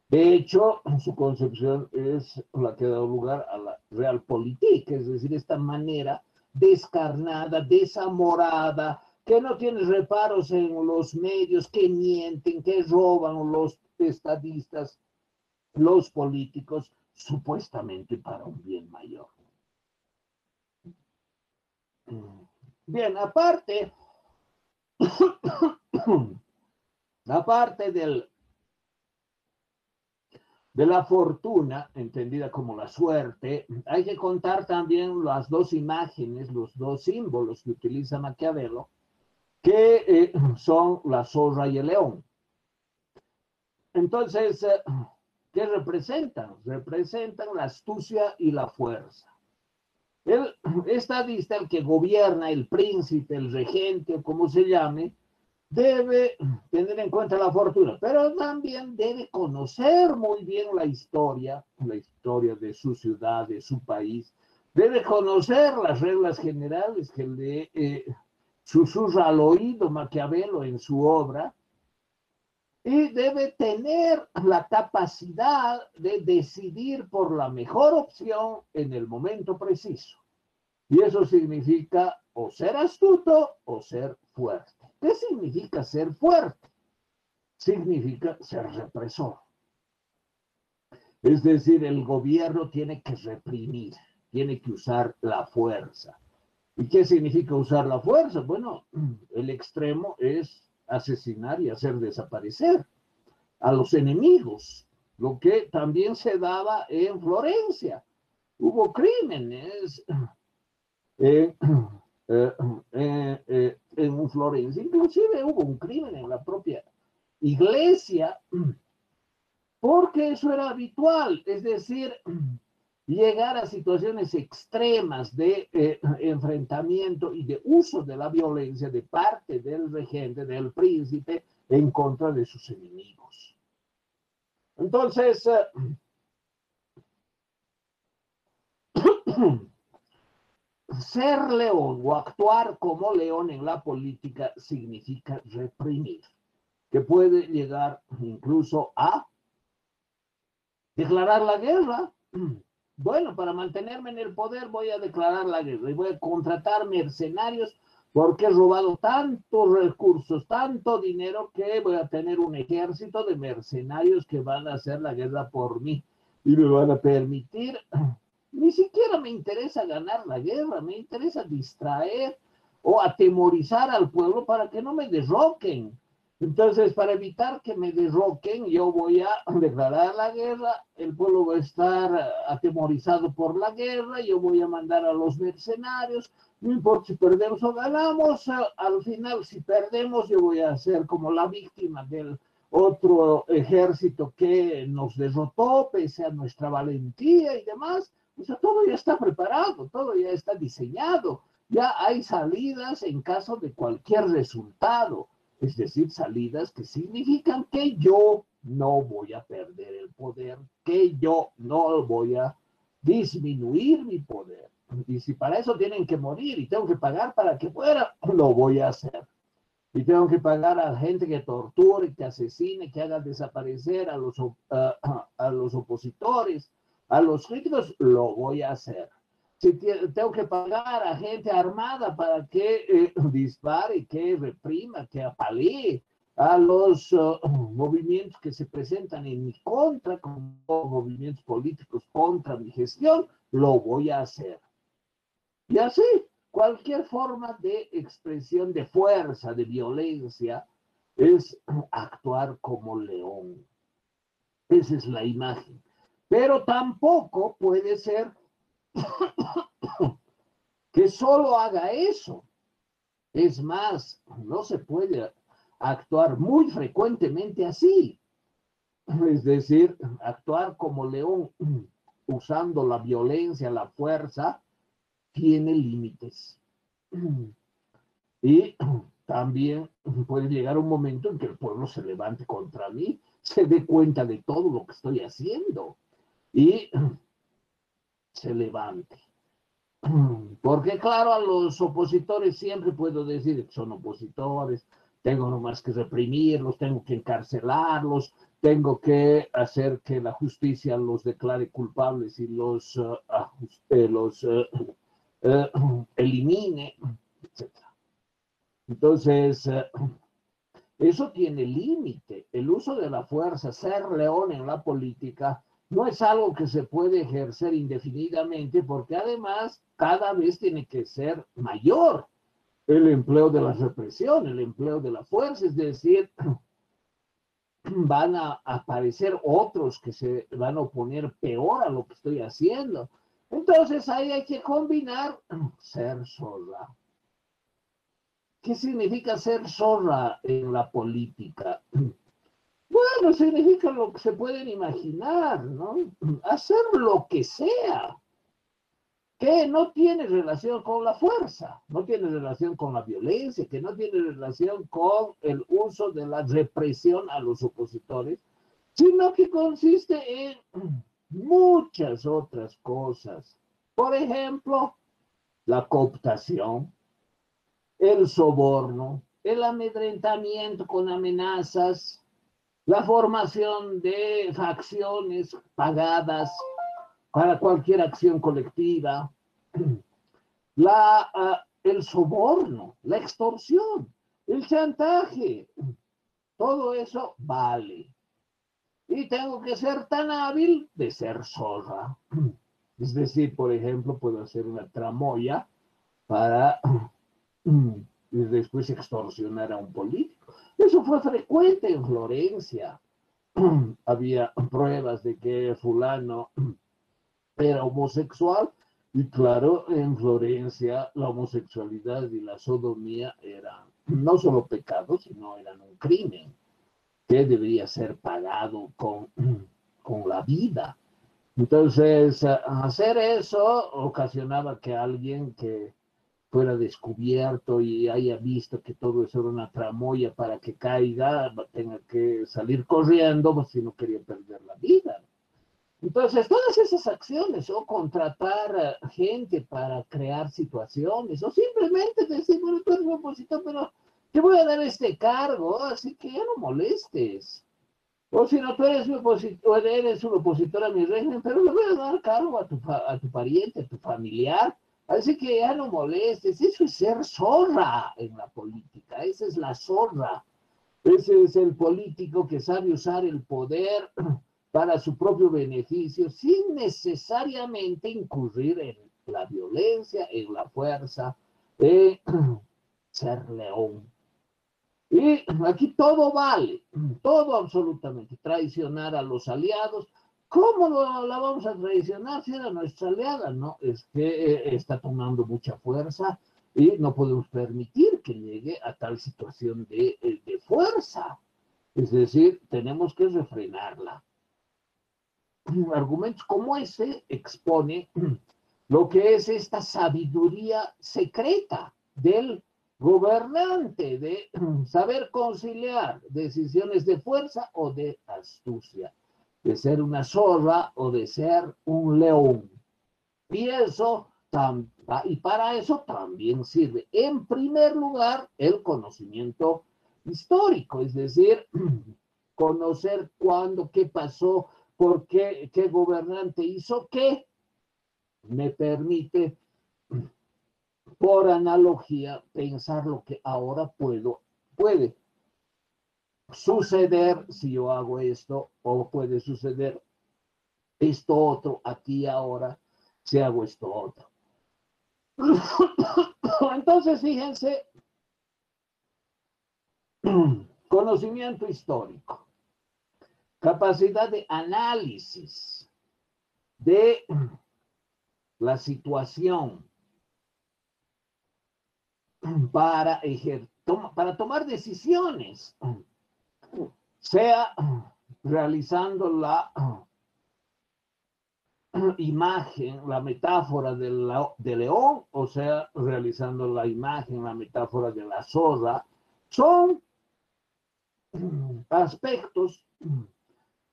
Speaker 1: de hecho, su concepción es la que ha dado lugar a la realpolitik, es decir, esta manera descarnada, desamorada, que no tiene reparos en los medios, que mienten, que roban los estadistas, los políticos, supuestamente para un bien mayor. Bien, aparte de la fortuna, entendida como la suerte, hay que contar también las dos imágenes, los dos símbolos que utiliza Maquiavelo, que son la zorra y el león. Entonces, ¿qué representan? Representan la astucia y la fuerza. El estadista, el que gobierna, el príncipe, el regente, o como se llame, debe tener en cuenta la fortuna, pero también debe conocer muy bien la historia de su ciudad, de su país, Debe conocer las reglas generales que le susurra al oído Maquiavelo en su obra, y debe tener la capacidad de decidir por la mejor opción en el momento preciso. Y eso significa o ser astuto o ser fuerte. ¿Qué significa ser fuerte? Significa ser represor. Es decir, el gobierno tiene que reprimir, tiene que usar la fuerza. ¿Y qué significa usar la fuerza? Bueno, el extremo es asesinar y hacer desaparecer a los enemigos, lo que también se daba en Florencia. Hubo crímenes en, en Florencia, inclusive hubo un crimen en la propia iglesia, porque eso era habitual, es decir, llegar a situaciones extremas de enfrentamiento y de uso de la violencia de parte del regente, del príncipe, en contra de sus enemigos. Entonces, ser león o actuar como león en la política significa reprimir, que puede llegar incluso a declarar la guerra. Bueno, para mantenerme en el poder voy a declarar la guerra y voy a contratar mercenarios porque he robado tantos recursos, tanto dinero, que voy a tener un ejército de mercenarios que van a hacer la guerra por mí y me van a permitir. Ni siquiera me interesa ganar la guerra, me interesa distraer o atemorizar al pueblo para que no me derroquen. Entonces, para evitar que me derroquen, yo voy a declarar la guerra, el pueblo va a estar atemorizado por la guerra, yo voy a mandar a los mercenarios, no importa si perdemos o ganamos, al final si perdemos yo voy a ser como la víctima del otro ejército que nos derrotó pese a nuestra valentía y demás. O sea, todo ya está preparado, todo ya está diseñado, ya hay salidas en caso de cualquier resultado. Es decir, salidas que significan que yo no voy a perder el poder, que yo no voy a disminuir mi poder. Y si para eso tienen que morir y tengo que pagar para que fuera, lo voy a hacer. Y tengo que pagar a gente que torture, que asesine, que haga desaparecer a los opositores, a los críticos, lo voy a hacer. Si tengo que pagar a gente armada para que dispare, que reprima, que apalee a los movimientos que se presentan en mi contra, como movimientos políticos contra mi gestión, lo voy a hacer. Y así, cualquier forma de expresión de fuerza, de violencia, es actuar como león. Esa es la imagen. Pero tampoco puede ser que solo haga eso. Es más, no se puede actuar muy frecuentemente así. Es decir, actuar como león usando la violencia, la fuerza, tiene límites. Y también puede llegar un momento en que el pueblo se levante contra mí, se dé cuenta de todo lo que estoy haciendo y se levante. Porque claro, a los opositores siempre puedo decir que son opositores, tengo nomás que reprimirlos, tengo que encarcelarlos, tengo que hacer que la justicia los declare culpables y los elimine, etc. Entonces, eso tiene límite. El uso de la fuerza, ser león en la política, no es algo que se puede ejercer indefinidamente, porque además cada vez tiene que ser mayor el empleo de la represión, el empleo de la fuerza, es decir, van a aparecer otros que se van a oponer peor a lo que estoy haciendo. Entonces ahí hay que combinar ser sola. ¿Qué significa ser zorra en la política? Bueno, significa lo que se pueden imaginar, ¿no? Hacer lo que sea, que no tiene relación con la fuerza, no tiene relación con la violencia, que no tiene relación con el uso de la represión a los opositores, sino que consiste en muchas otras cosas. Por ejemplo, la cooptación, el soborno, el amedrentamiento con amenazas, la formación de facciones pagadas para cualquier acción colectiva, el soborno, la extorsión, el chantaje, todo eso vale. Y tengo que ser tan hábil de ser zorra. Es decir, por ejemplo, puedo hacer una tramoya para y después extorsionar a un político. Eso fue frecuente en Florencia. Había pruebas de que fulano era homosexual y claro, en Florencia la homosexualidad y la sodomía eran no solo pecados, sino eran un crimen que debería ser pagado con la vida. Entonces, hacer eso ocasionaba que alguien que fuera descubierto y haya visto que todo eso era una tramoya para que caiga, tenga que salir corriendo, pues, si no quería perder la vida. Entonces, todas esas acciones, o contratar gente para crear situaciones, o simplemente decir, bueno, tú eres un opositor, pero te voy a dar este cargo, así que ya no molestes. O si no, tú eres un opositor a mi régimen, pero le voy a dar cargo a tu pariente, a tu familiar. Así que ya no molestes. Eso es ser zorra en la política. Esa es la zorra. Ese es el político que sabe usar el poder para su propio beneficio sin necesariamente incurrir en la violencia, en la fuerza, de ser león. Y aquí todo vale, todo absolutamente. Traicionar a los aliados. ¿Cómo la vamos a traicionar si era nuestra aliada? No, es que está tomando mucha fuerza y no podemos permitir que llegue a tal situación de fuerza. Es decir, tenemos que refrenarla. Argumentos como ese expone lo que es esta sabiduría secreta del gobernante, de saber conciliar decisiones de fuerza o de astucia, de ser una zorra o de ser un león. Y eso, y para eso también sirve, en primer lugar, el conocimiento histórico, es decir, conocer cuándo, qué pasó, por qué, qué gobernante hizo qué, me permite, por analogía, pensar lo que ahora puede suceder si yo hago esto, o puede suceder esto otro aquí ahora si hago esto otro. Entonces, fíjense, conocimiento histórico, capacidad de análisis de la situación para tomar decisiones, sea realizando la imagen, la metáfora de león, o sea, realizando la imagen, la metáfora de la zorra, son aspectos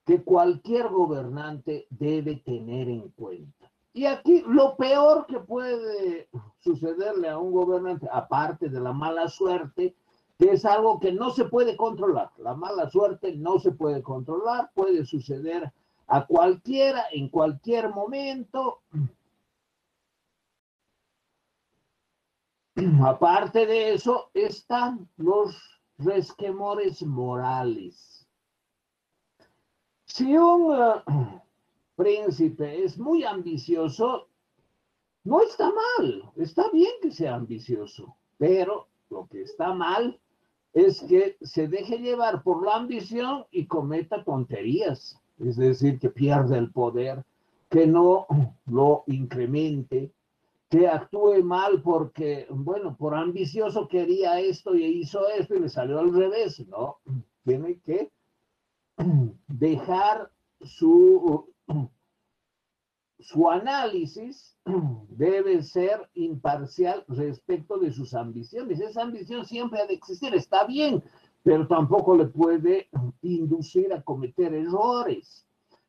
Speaker 1: que cualquier gobernante debe tener en cuenta. Y aquí lo peor que puede sucederle a un gobernante, aparte de la mala suerte, que es algo que no se puede controlar. La mala suerte no se puede controlar, puede suceder a cualquiera, en cualquier momento. Aparte de eso, están los resquemores morales. Si un príncipe es muy ambicioso, no está mal, está bien que sea ambicioso, pero lo que está mal es que se deje llevar por la ambición y cometa tonterías, es decir, que pierda el poder, que no lo incremente, que actúe mal porque, bueno, por ambicioso quería esto y hizo esto y le salió al revés, ¿no? Tiene que dejar su análisis debe ser imparcial respecto de sus ambiciones. Esa ambición siempre ha de existir, está bien, pero tampoco le puede inducir a cometer errores.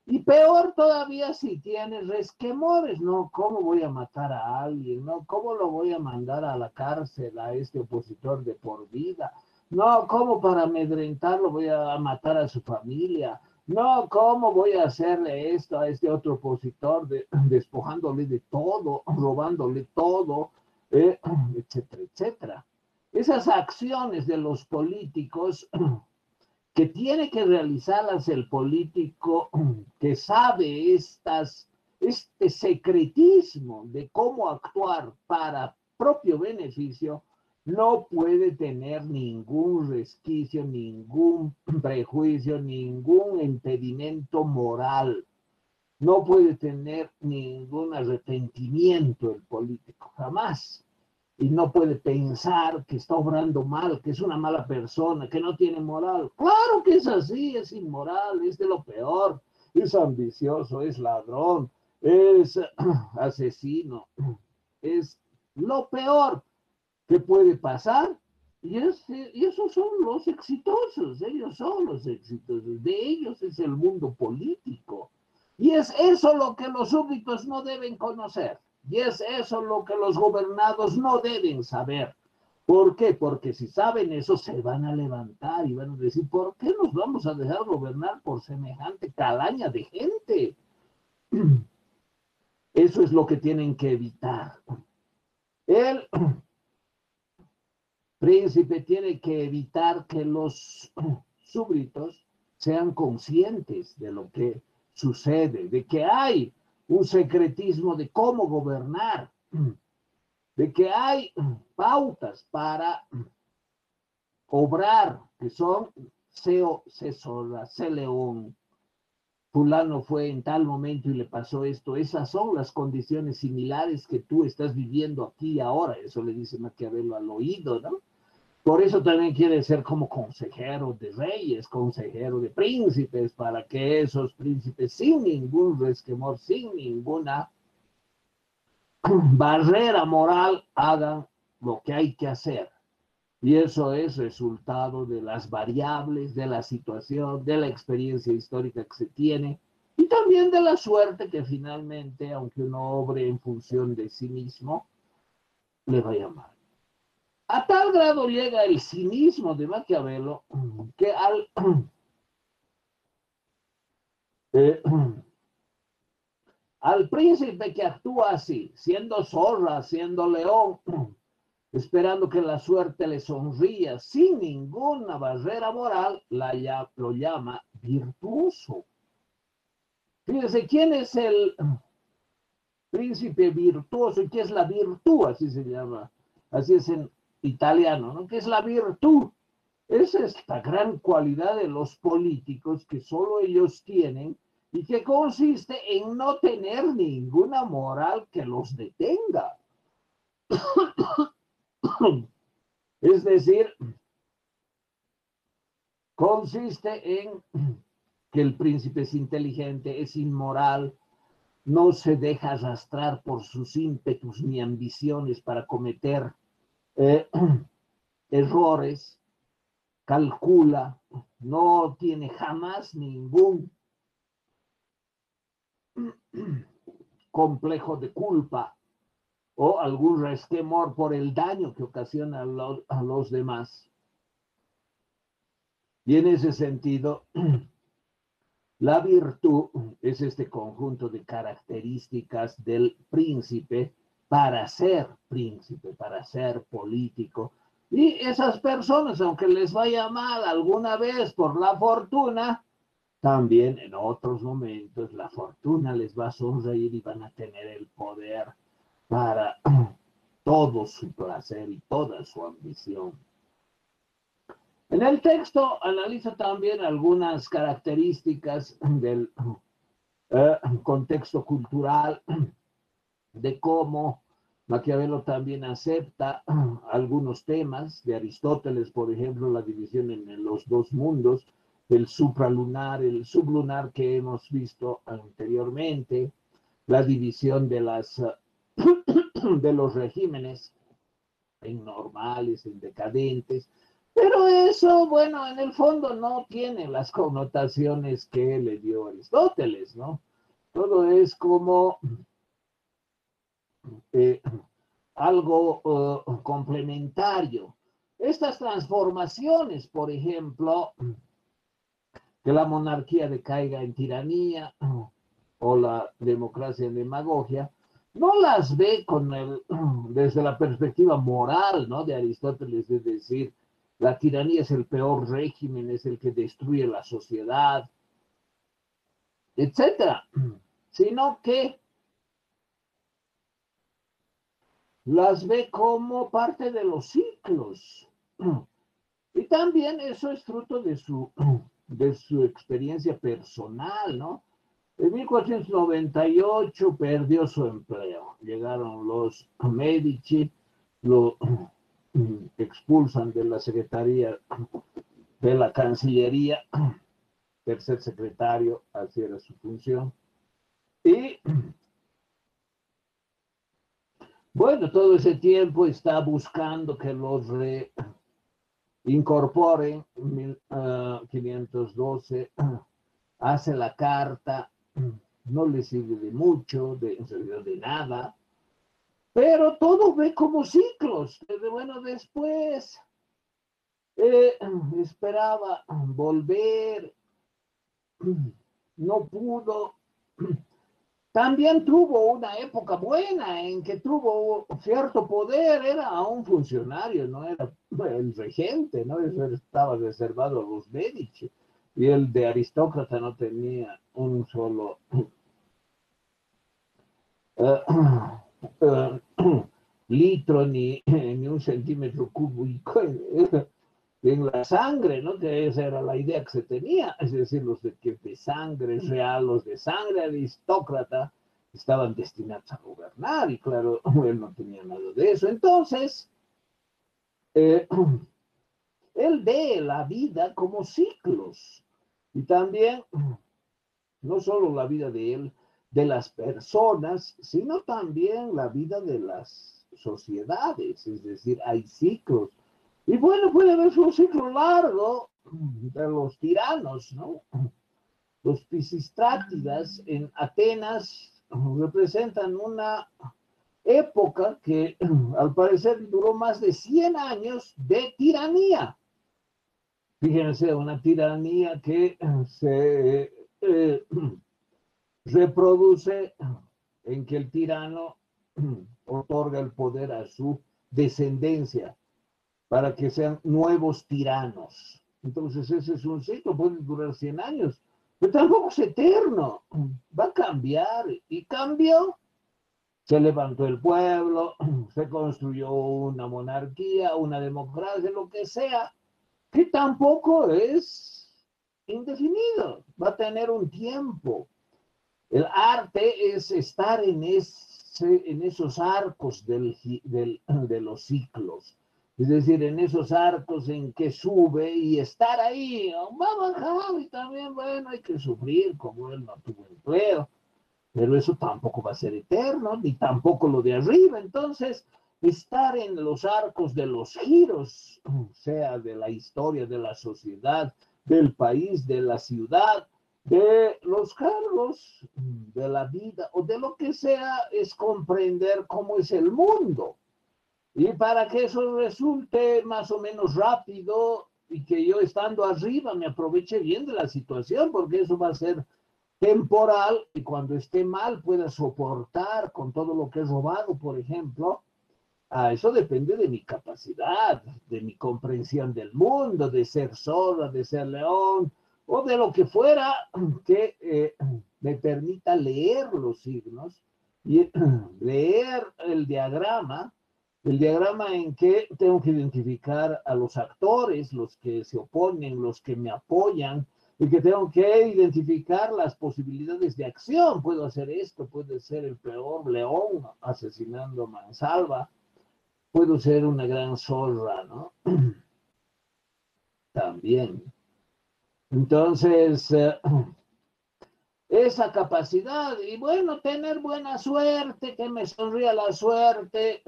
Speaker 1: Y peor todavía si tienes resquemores, ¿no? ¿Cómo voy a matar a alguien? ¿No? ¿Cómo lo voy a mandar a la cárcel a este opositor de por vida? No, ¿cómo para amedrentarlo voy a matar a su familia? No, ¿cómo voy a hacerle esto a este otro opositor, despojándole de todo, robándole todo, etcétera, etcétera? Esas acciones de los políticos que tiene que realizarlas el político que sabe este secretismo de cómo actuar para propio beneficio, no puede tener ningún resquicio, ningún prejuicio, ningún impedimento moral. No puede tener ningún arrepentimiento el político, jamás. Y no puede pensar que está obrando mal, que es una mala persona, que no tiene moral. Claro que es así, es inmoral, es de lo peor, es ambicioso, es ladrón, es asesino, es lo peor que puede pasar. Y esos son los exitosos, ellos son los exitosos, de ellos es el mundo político. Y es eso lo que los súbditos no deben conocer. Y es eso lo que los gobernados no deben saber. ¿Por qué? Porque si saben eso, se van a levantar y van a decir, ¿por qué nos vamos a dejar gobernar por semejante calaña de gente? Eso es lo que tienen que evitar. El príncipe tiene que evitar que los súbditos sean conscientes de lo que sucede, de que hay un secretismo de cómo gobernar, de que hay pautas para obrar, que son C sola, C león, fulano fue en tal momento y le pasó esto. Esas son las condiciones similares que tú estás viviendo aquí y ahora. Eso le dice Maquiavelo al oído, ¿no? Por eso también quiere ser como consejero de reyes, consejero de príncipes, para que esos príncipes sin ningún resquemor, sin ninguna barrera moral, hagan lo que hay que hacer. Y eso es resultado de las variables, de la situación, de la experiencia histórica que se tiene y también de la suerte que finalmente, aunque uno obre en función de sí mismo, le vaya mal. A tal grado llega el cinismo de Maquiavelo que eh, al príncipe que actúa así, siendo zorra, siendo león, esperando que la suerte le sonría sin ninguna barrera moral, lo llama virtuoso. Fíjense, ¿quién es el príncipe virtuoso y qué es la virtud? Así se llama, así es en italiano, ¿no? ¿Qué es la virtud? Es esta gran cualidad de los políticos que solo ellos tienen y que consiste en no tener ninguna moral que los detenga. Es decir, consiste en que el príncipe es inteligente, es inmoral, no se deja arrastrar por sus ímpetus ni ambiciones para cometer eh, errores, calcula, no tiene jamás ningún complejo de culpa o algún resquemor por el daño que ocasiona a los demás. Y en ese sentido, la virtud es este conjunto de características del príncipe para ser príncipe, para ser político. Y esas personas, aunque les vaya mal alguna vez por la fortuna, también en otros momentos la fortuna les va a sonreír y van a tener el poder para todo su placer y toda su ambición. En el texto analiza también algunas características del contexto cultural, de cómo Maquiavelo también acepta algunos temas de Aristóteles, por ejemplo, la división en los dos mundos, el supralunar, el sublunar que hemos visto anteriormente, la división de de los regímenes en normales, en decadentes, Pero eso, bueno, en el fondo no tiene las connotaciones que le dio Aristóteles, ¿no? Todo es como eh, algo complementario. Estas transformaciones, por ejemplo, que la monarquía decaiga en tiranía o la democracia en demagogia, no las ve desde la perspectiva moral, ¿no? De Aristóteles, es decir, la tiranía es el peor régimen, es el que destruye la sociedad, etcétera, sino que las ve como parte de los ciclos. Y también eso es fruto de su experiencia personal, ¿no? En 1498 perdió su empleo. Llegaron los Medici, lo expulsan de la Secretaría de la Cancillería, tercer secretario, así era su función. Y bueno, todo ese tiempo está buscando que los reincorporen. 1512 hace la carta, no le sirve de mucho, en realidad de nada, pero todo ve como ciclos. Bueno, después esperaba volver, no pudo. También tuvo una época buena en que tuvo cierto poder, era un funcionario, no era el regente, ¿no? Eso estaba reservado a los Medici. Y el de aristócrata no tenía un solo litro ni un centímetro cúbico en la sangre, ¿no? Que esa era la idea que se tenía, es decir, los de sangre real, los de sangre aristócrata, estaban destinados a gobernar, y claro, él no tenía nada de eso. Entonces, eh, él ve la vida como ciclos, y también, no solo la vida de él, de las personas, sino también la vida de las sociedades, es decir, hay ciclos. Y bueno, puede haber un ciclo largo de los tiranos, ¿no? Los Pisistrátidas en Atenas representan una época que al parecer duró más de 100 años de tiranía. Fíjense, una tiranía que se reproduce en que el tirano otorga el poder a su descendencia para que sean nuevos tiranos. Entonces ese es un ciclo, puede durar 100 años, pero tampoco es eterno, va a cambiar, y cambió. Se levantó el pueblo, se construyó una monarquía, una democracia, lo que sea, que tampoco es indefinido, va a tener un tiempo. El arte es estar en esos arcos de los ciclos, es decir, en esos arcos en que sube y estar ahí, va a bajar, y también, bueno, hay que sufrir, como él no tuvo empleo, pero eso tampoco va a ser eterno, ni tampoco lo de arriba. Entonces, estar en los arcos de los giros, sea de la historia, de la sociedad, del país, de la ciudad, de los cargos, de la vida o de lo que sea, es comprender cómo es el mundo. Y para que eso resulte más o menos rápido y que yo estando arriba me aproveche bien de la situación, porque eso va a ser temporal, y cuando esté mal pueda soportar con todo lo que he robado, por ejemplo, eso depende de mi capacidad, de mi comprensión del mundo, de ser zorra, de ser león, o de lo que fuera que me permita leer los signos y leer el diagrama en que tengo que identificar a los actores, los que se oponen, los que me apoyan, y que tengo que identificar las posibilidades de acción. Puedo hacer esto, puede ser el peor león asesinando a mansalva, puedo ser una gran zorra, ¿no? También. Entonces, esa capacidad, y bueno, tener buena suerte, que me sonría la suerte.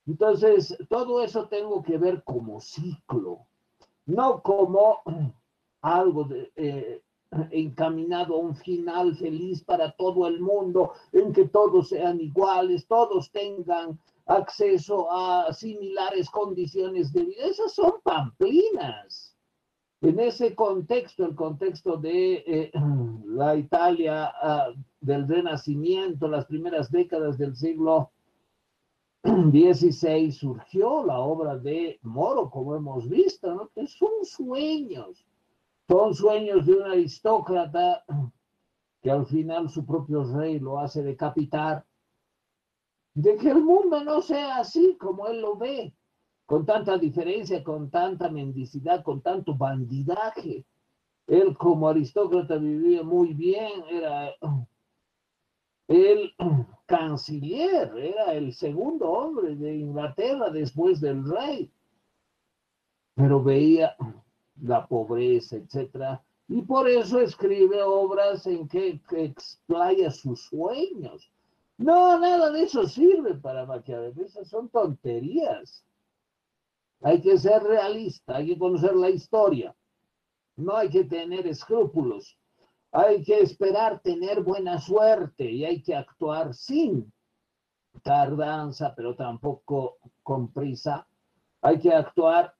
Speaker 1: Entonces, todo eso tengo que ver como ciclo. no como algo encaminado a un final feliz para todo el mundo, en que todos sean iguales, todos tengan acceso a similares condiciones de vida. Esas son pamplinas. En ese contexto, el contexto de la Italia del Renacimiento, las primeras décadas del siglo XVI, surgió la obra de Moro, como hemos visto, ¿no? Que son sueños de un aristócrata que al final su propio rey lo hace decapitar, de que el mundo no sea así como él lo ve, con tanta diferencia, con tanta mendicidad, con tanto bandidaje. Él como aristócrata vivía muy bien, era el canciller, era el segundo hombre de Inglaterra después del rey, pero veía la pobreza, etcétera, y por eso escribe obras en que explaya sus sueños. No, nada de eso sirve para Maquiavelo, esas son tonterías. Hay que ser realista, hay que conocer la historia, no hay que tener escrúpulos, hay que esperar tener buena suerte y hay que actuar sin tardanza, pero tampoco con prisa. Hay que actuar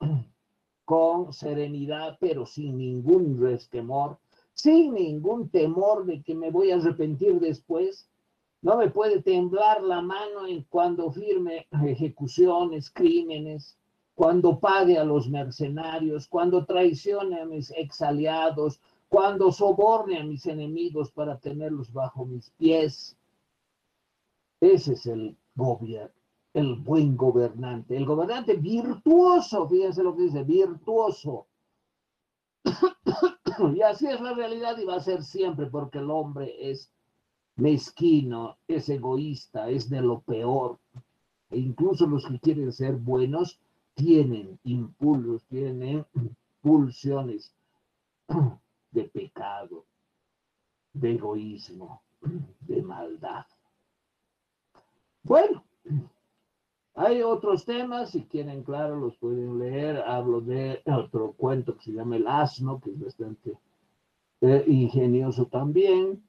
Speaker 1: con serenidad, pero sin ningún resquemor, sin ningún temor de que me voy a arrepentir después. No me puede temblar la mano en cuando firme ejecuciones, crímenes, cuando pague a los mercenarios, cuando traicione a mis exaliados, cuando soborne a mis enemigos para tenerlos bajo mis pies. Ese es el gobierno, el buen gobernante, el gobernante virtuoso, fíjense lo que dice, virtuoso. Y así es la realidad y va a ser siempre, porque el hombre es mezquino, es egoísta, es de lo peor. E incluso los que quieren ser buenos tienen impulsos, tienen pulsiones de pecado, de egoísmo, de maldad. Bueno, hay otros temas, si quieren, claro, los pueden leer. Hablo de otro cuento que se llama El Asno, que es bastante ingenioso también,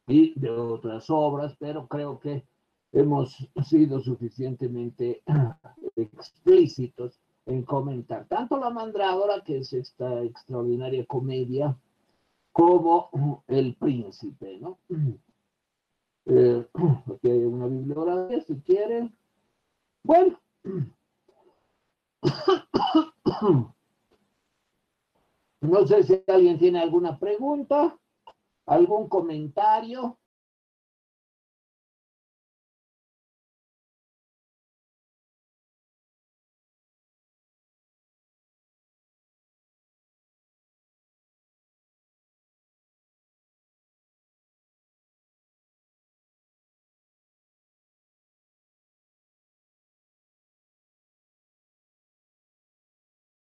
Speaker 1: y de otras obras, pero creo que hemos sido suficientemente explícitos en comentar tanto La Mandrágora, que es esta extraordinaria comedia, como El Príncipe, ¿no? Aquí hay una bibliografía, si quieren. Bueno, no sé si alguien tiene alguna pregunta, algún comentario.